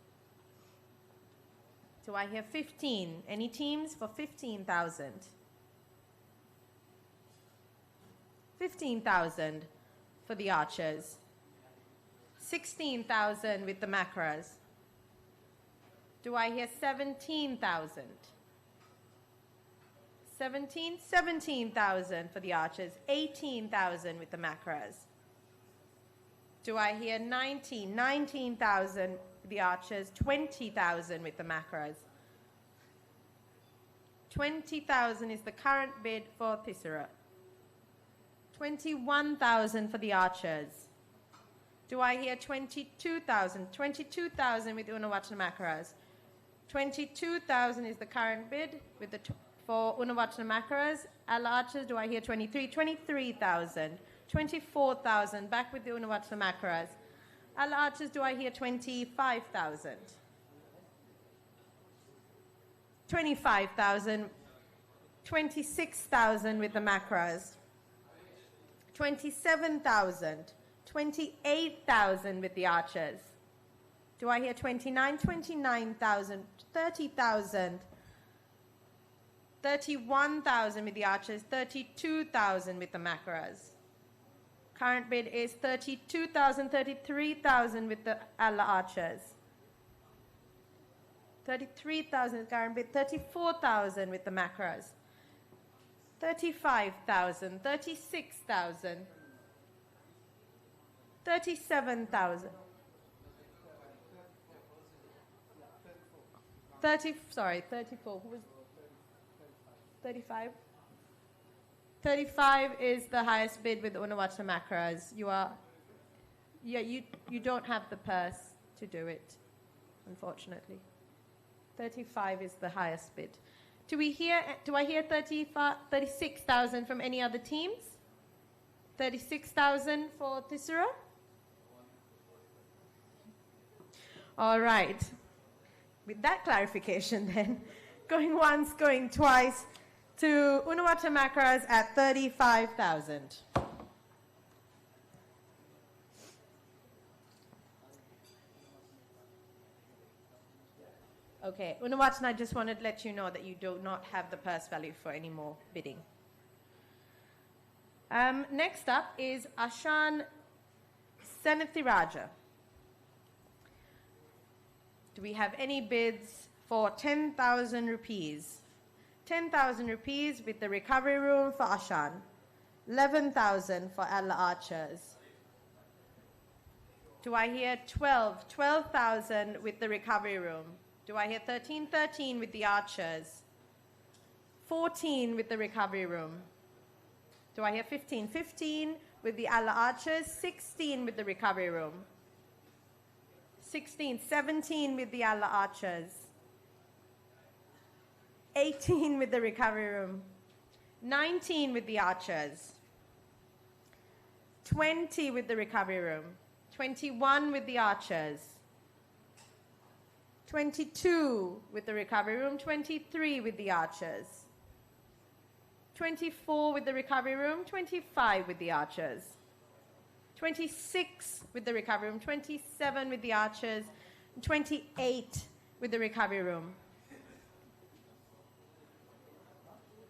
Do I hear 15? Any teams for 15,000? 15,000 for the Archers. 16,000 with the Makaras. Do I hear 17,000? 17,000 for the Archers. 18,000 with the Makaras. Do I hear 19,000 with the Archers, 20,000 with the Makaras? 20,000 is the current bid for Thisara. 21,000 for the Archers. Do I hear 22,000? 22,000 with the Unawatra Makaras. 22,000 is the current bid with the for Unawatra Makaras. Allah Archers, do I hear 23? 23,000. 24,000, back with the Unawatra Makaras. Allah Archers, do I hear 25,000? 25,000. 26,000 with the Makaras. 27,000. 28,000 with the Archers. Do I hear 29? 29,000. 30,000. 31,000 with the Archers. 32,000 with the Makaras. Current bid is 32,000, 33,000 with the Allah Archers. 33,000 is current bid, 34,000 with the Makaras. 35,000, 36,000, 37,000. 34. Who was 35? 35 is the highest bid with Unawatra Makaras. You don't have the purse to do it, unfortunately. 35 is the highest bid. Do I hear 36,000 from any other teams? 36,000 for Thisara? All right. With that clarification then, going once, going twice, to Unawatra Makaras at 35,000. Okay, Unawatra, I just wanted to let you know that you do not have the purse value for any more bidding. Next up is Ashan Senethiraja. Do we have any bids for 10,000 rupees? 10,000 rupees with the recovery room for Ashan. 11,000 for Allah Archers. Do I hear 12? 12,000 with the recovery room. Do I hear 13? 13 with the Archers. 14 with the recovery room. Do I hear 15? 15 with the Alla Archers, 16 with the recovery room. 16, 17 with the Alla Archers. 18 with the recovery room. 19 with the Archers. 20 with the recovery room. 21 with the Archers. 22 with the recovery room. 23 with the Archers. 24 with the recovery room. 25 with the Archers. 26 with the recovery room. 27 with the Archers. 28 with the recovery room.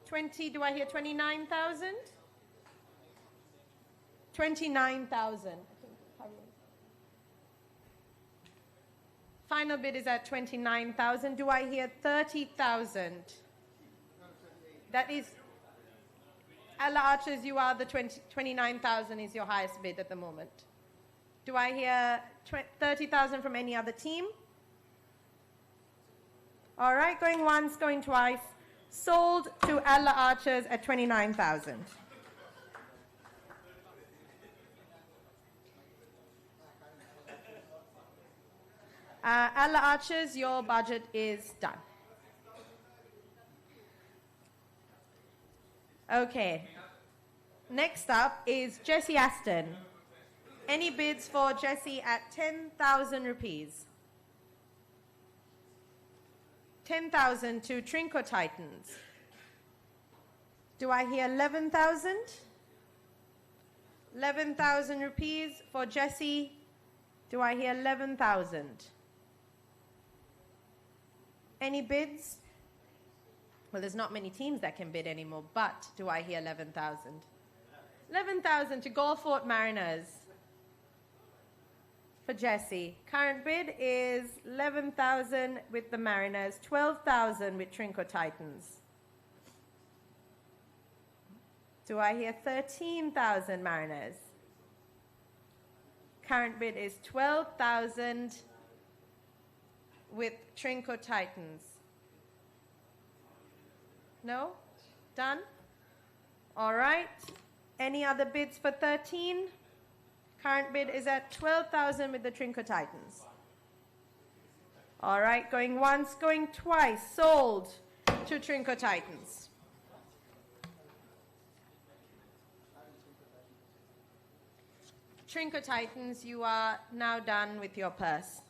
20, do I hear 29,000? 29,000. Final bid is at 29,000. Do I hear 30,000? That is, Alla Archers, you are the 29,000 is your highest bid at the moment. Do I hear 30,000 from any other team? All right, going once, going twice. Sold to Alla Archers at 29,000. Alla Archers, your budget is done. Okay. Next up is Jessie Aston. Any bids for Jessie at 10,000 rupees? 10,000 to Trinco Titans. Do I hear 11,000? 11,000 rupees for Jessie. Do I hear 11,000? Any bids? Well, there's not many teams that can bid anymore, but do I hear 11,000? 11,000 to Gulfport Mariners for Jessie. Current bid is 11,000 with the Mariners, 12,000 with Trinco Titans. Do I hear 13,000 Mariners? Current bid is 12,000 with Trinco Titans. No? Done? All right. Any other bids for 13? Current bid is at 12,000 with the Trinco Titans. All right, going once, going twice. Sold to Trinco Titans. Trinco Titans, you are now done with your purse.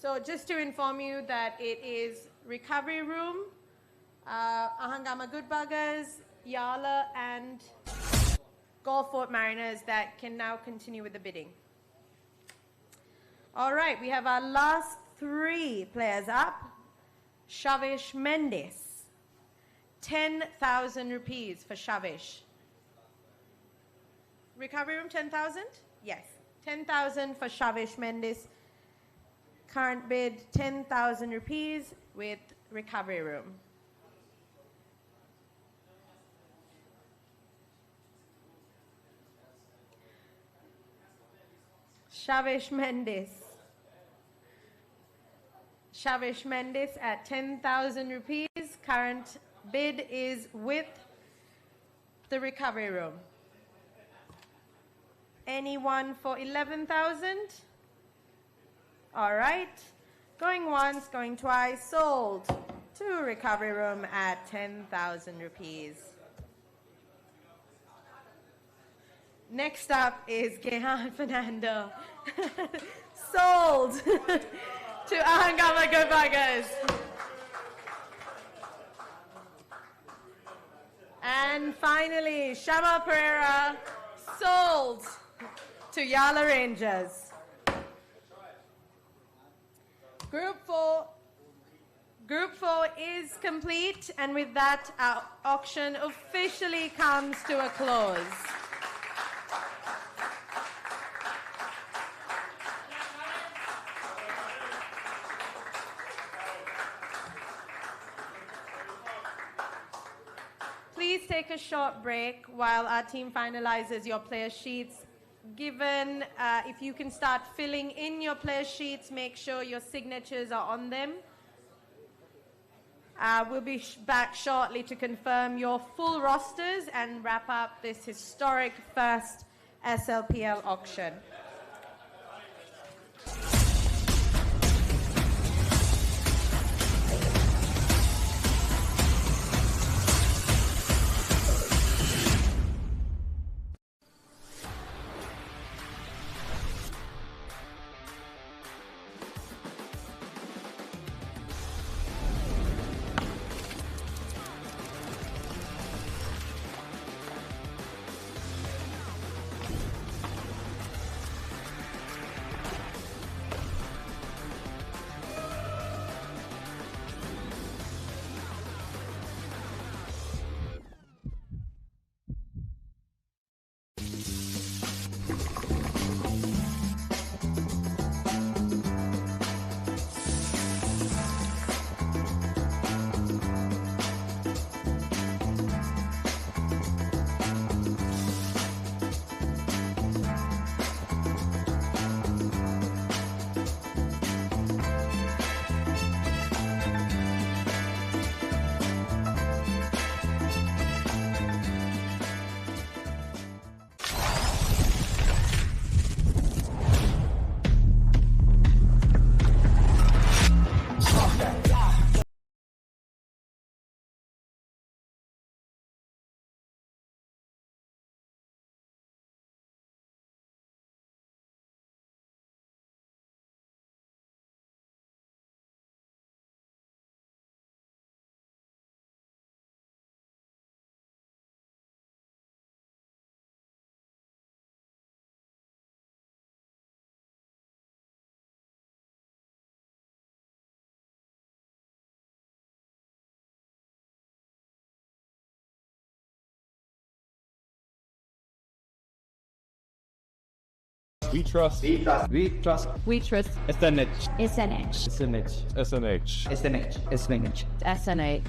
So just to inform you that it is recovery room, Ahangama Goodbuggers, Yala, and Gulfport Mariners that can now continue with the bidding. All right, we have our last three players up. Shavish Mendes, 10,000 rupees for Shavish. Recovery room, 10,000? Yes, 10,000 for Shavish Mendes. Current bid, 10,000 rupees with recovery room. Shavish Mendes. Shavish Mendes at 10,000 rupees. Current bid is with the recovery room. Anyone for 11,000? All right. Going once, going twice. Sold to recovery room at 10,000 rupees. Next up is Gehan Fernando. Sold to Ahangama Goodbuggers. And finally, Shama Pereira, sold to Yala Rangers. Group 4 is complete, and with that, our auction officially comes to a close. take a short break while our team finalizes your player sheets. Given, if you can start filling in your player sheets, make sure your signatures are on them. We'll be back shortly to confirm your full rosters and wrap up this historic first SLPL auction. We trust. We trust. We trust SNH. SNH. SNH. SNH. SNH. SNH. SNH.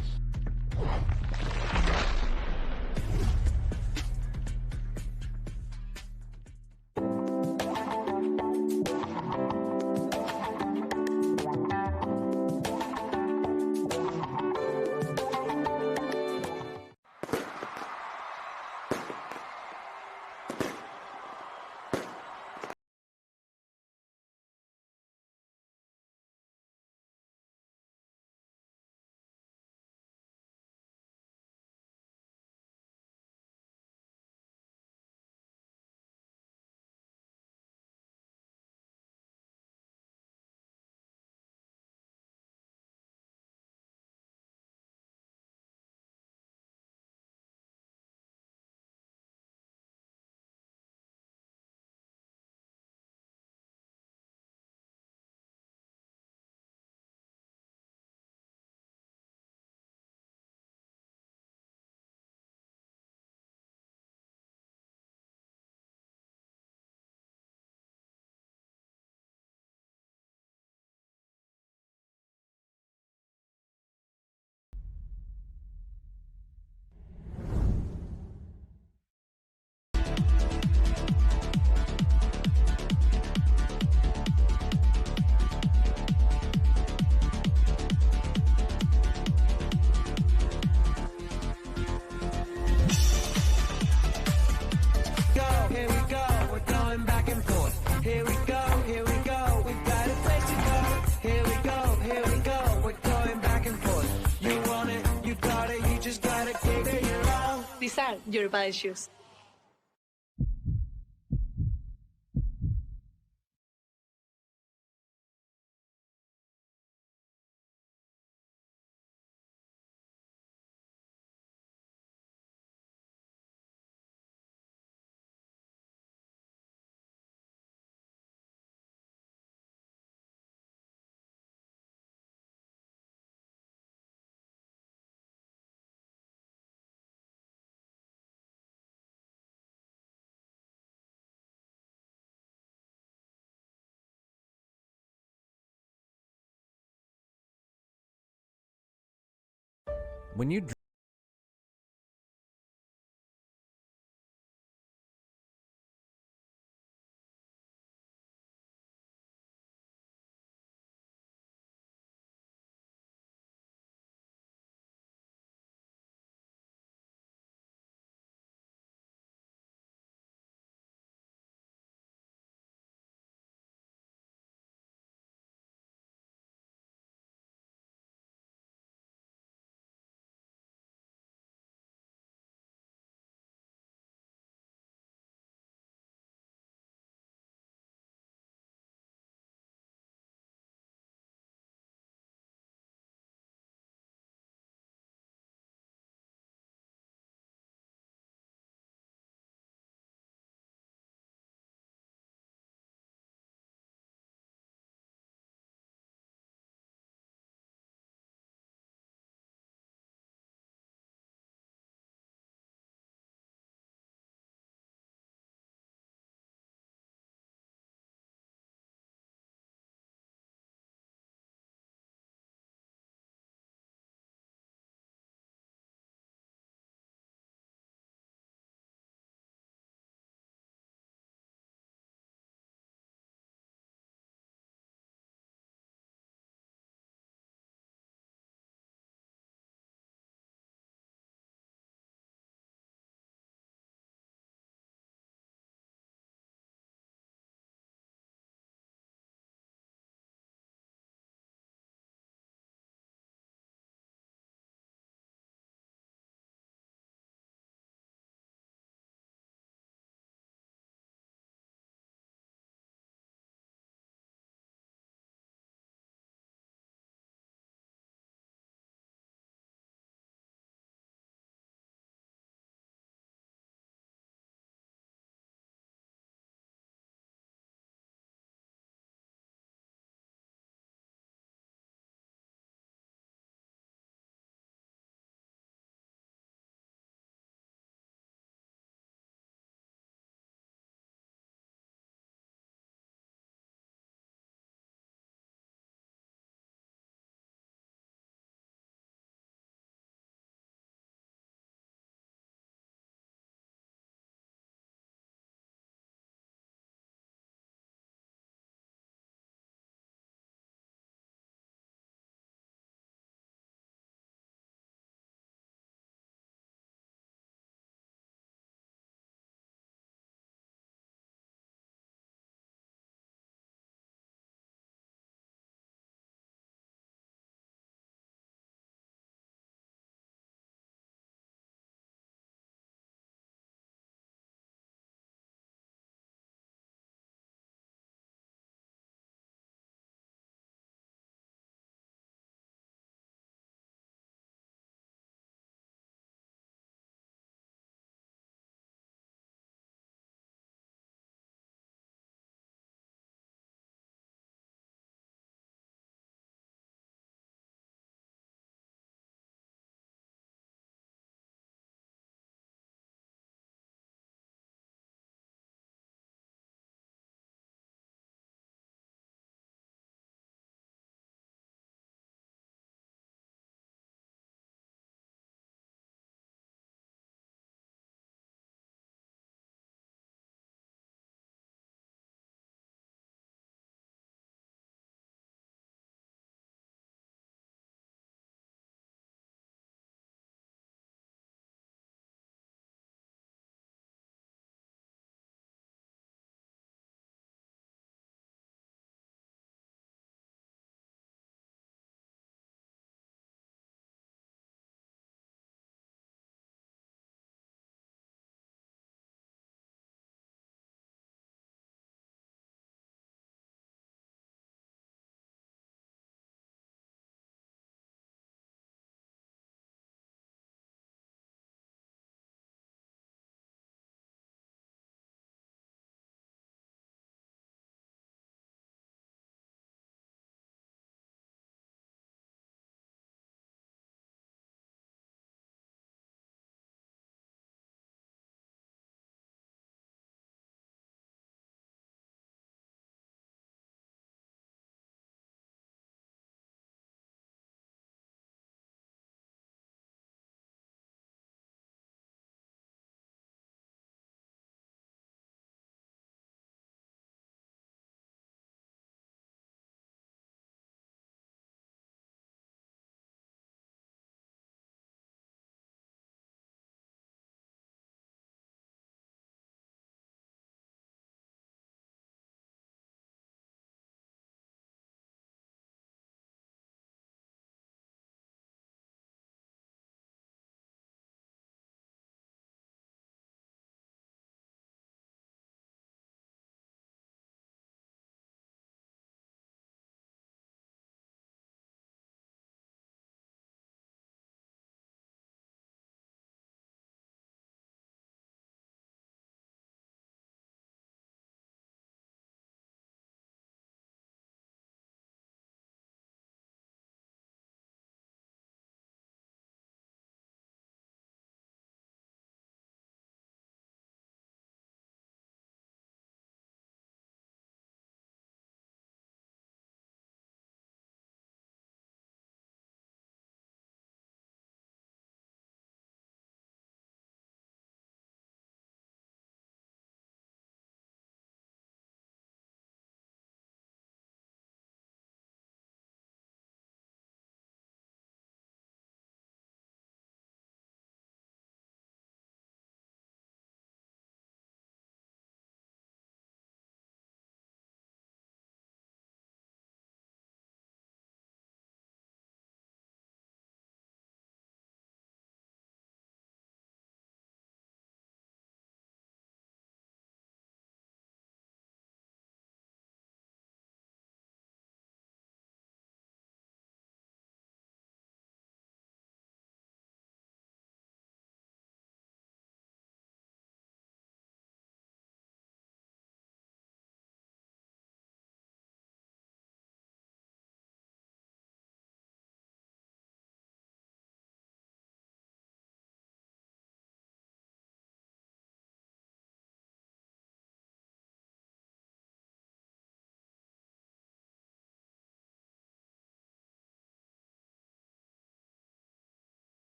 These are your bad shoes. When you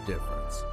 difference.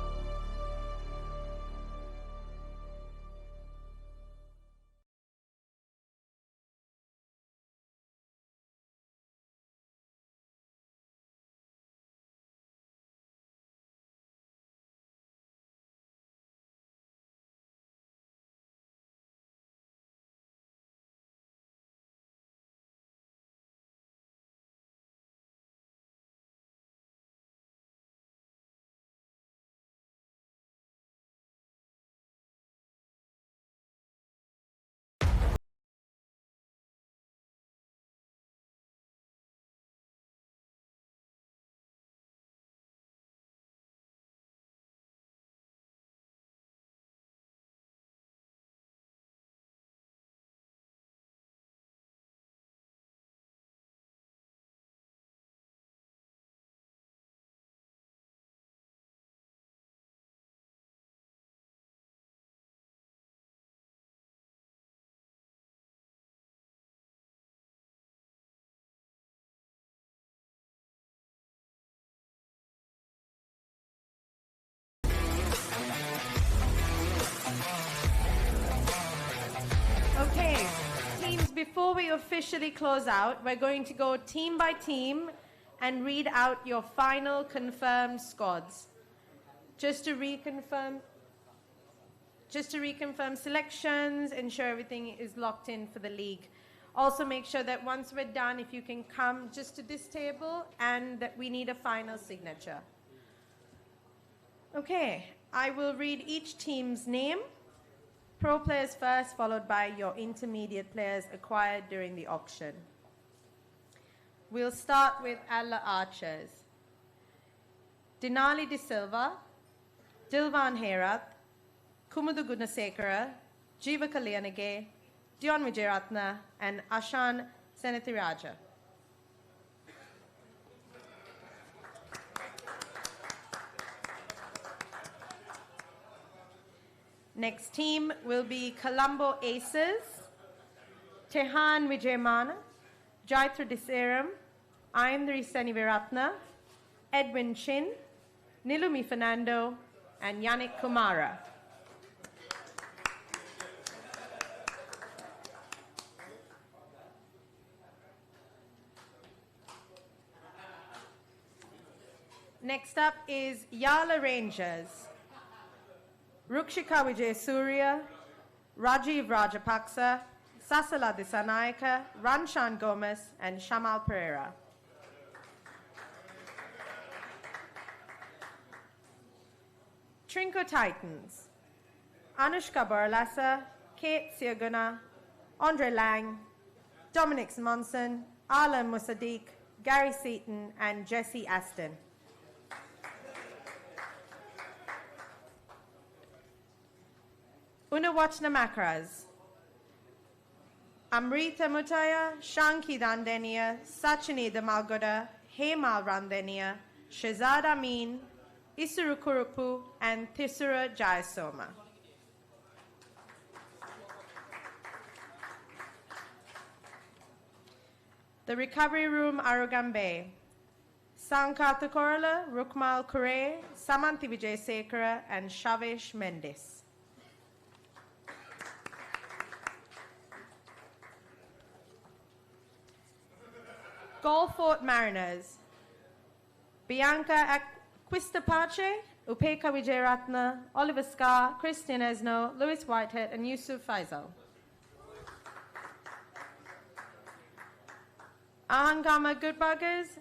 Okay, teams, before we officially close out, we're going to go team by team and read out your final confirmed squads. Just to reconfirm selections, ensure everything is locked in for the league. Also make sure that once we're done, if you can come just to this table, and that we need a final signature. Okay, I will read each team's name. Pro players first, followed by your intermediate players acquired during the auction. We'll start with Alla Archers. Denali De Silva, Dilvan Herath, Kumudu Gunasekara, Jiva Kalyanage, Dion Vijayaratna, and Ashan Senathiraja. Next team will be Colombo Aces, Tehan Vijayamana, Jaitra Deseram, Ayandri Seniviratna, Edwin Chin, Nilumi Fernando, and Yannick Kumara. Next up is Yala Rangers. Rukshika Vijay Surya, Rajiv Rajapaksa, Sasala Disanayaka, Ranshan Gomez, and Shamal Pereira. Trinco Titans. Anushka Barlasa, Kate Siaguna, Andre Lang, Dominic Monson, Alan Musaddiq, Gary Seaton, and Jesse Aston. Unawachna Makras. Amrita Mutaya, Shanki Dandenia, Sachini Damalgoda, Hemal Randenia, Shazad Amin, Isuru Kurupu, and Thisura Jayasoma. The Recovery Room, Arugambe. Sankartha Korala, Rukmal Kure, Samanthi Vijayasekara, and Shavesh Mendes. Golfort Mariners. Bianca Aquistapache, Upeka Vijayaratna, Oliver Scar, Christian Esno, Louis Whitehead, and Yusuf Faisal. Ahangama Goodbuggers,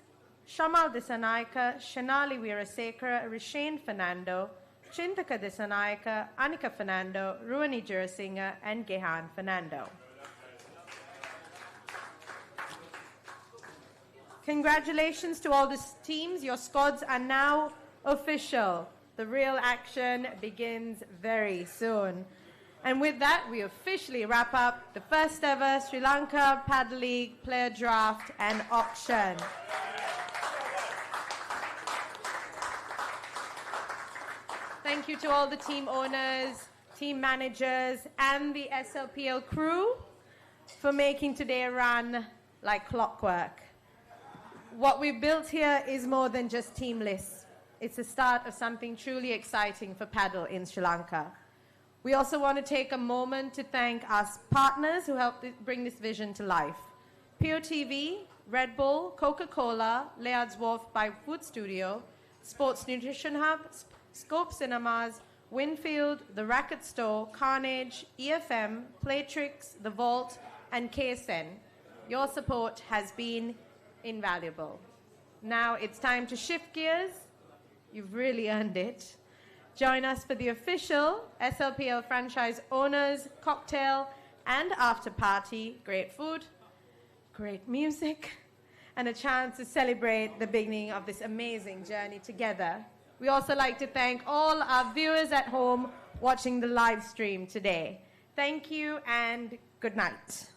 Shamal Disanayaka, Shanali Veerasekara, Rishane Fernando, Chintaka Disanayaka, Anika Fernando, Ruani Jurasinga, and Gehan Fernando. Congratulations to all the teams. Your squads are now official. The real action begins very soon. And with that, we officially wrap up the first ever Sri Lanka Padel League player draft and auction. Thank you to all the team owners, team managers, and the SLPL crew for making today run like clockwork. What we've built here is more than just team lists. It's the start of something truly exciting for Padel in Sri Lanka. We also want to take a moment to thank our partners who helped bring this vision to life. PEOTV, Red Bull, Coca-Cola, Leard's Wharf by Food Studio, Sports Nutrition Hub, Scope Cinemas, Winfield, The Racket Store, Carnage, EFM, Playtrix, The Vault, and KSN. Your support has been invaluable. Now it's time to shift gears. You've really earned it. Join us for the official SLPL franchise owners, cocktail, and after party. Great food, great music, and a chance to celebrate the beginning of this amazing journey together. We also like to thank all our viewers at home watching the live stream today. Thank you and good night.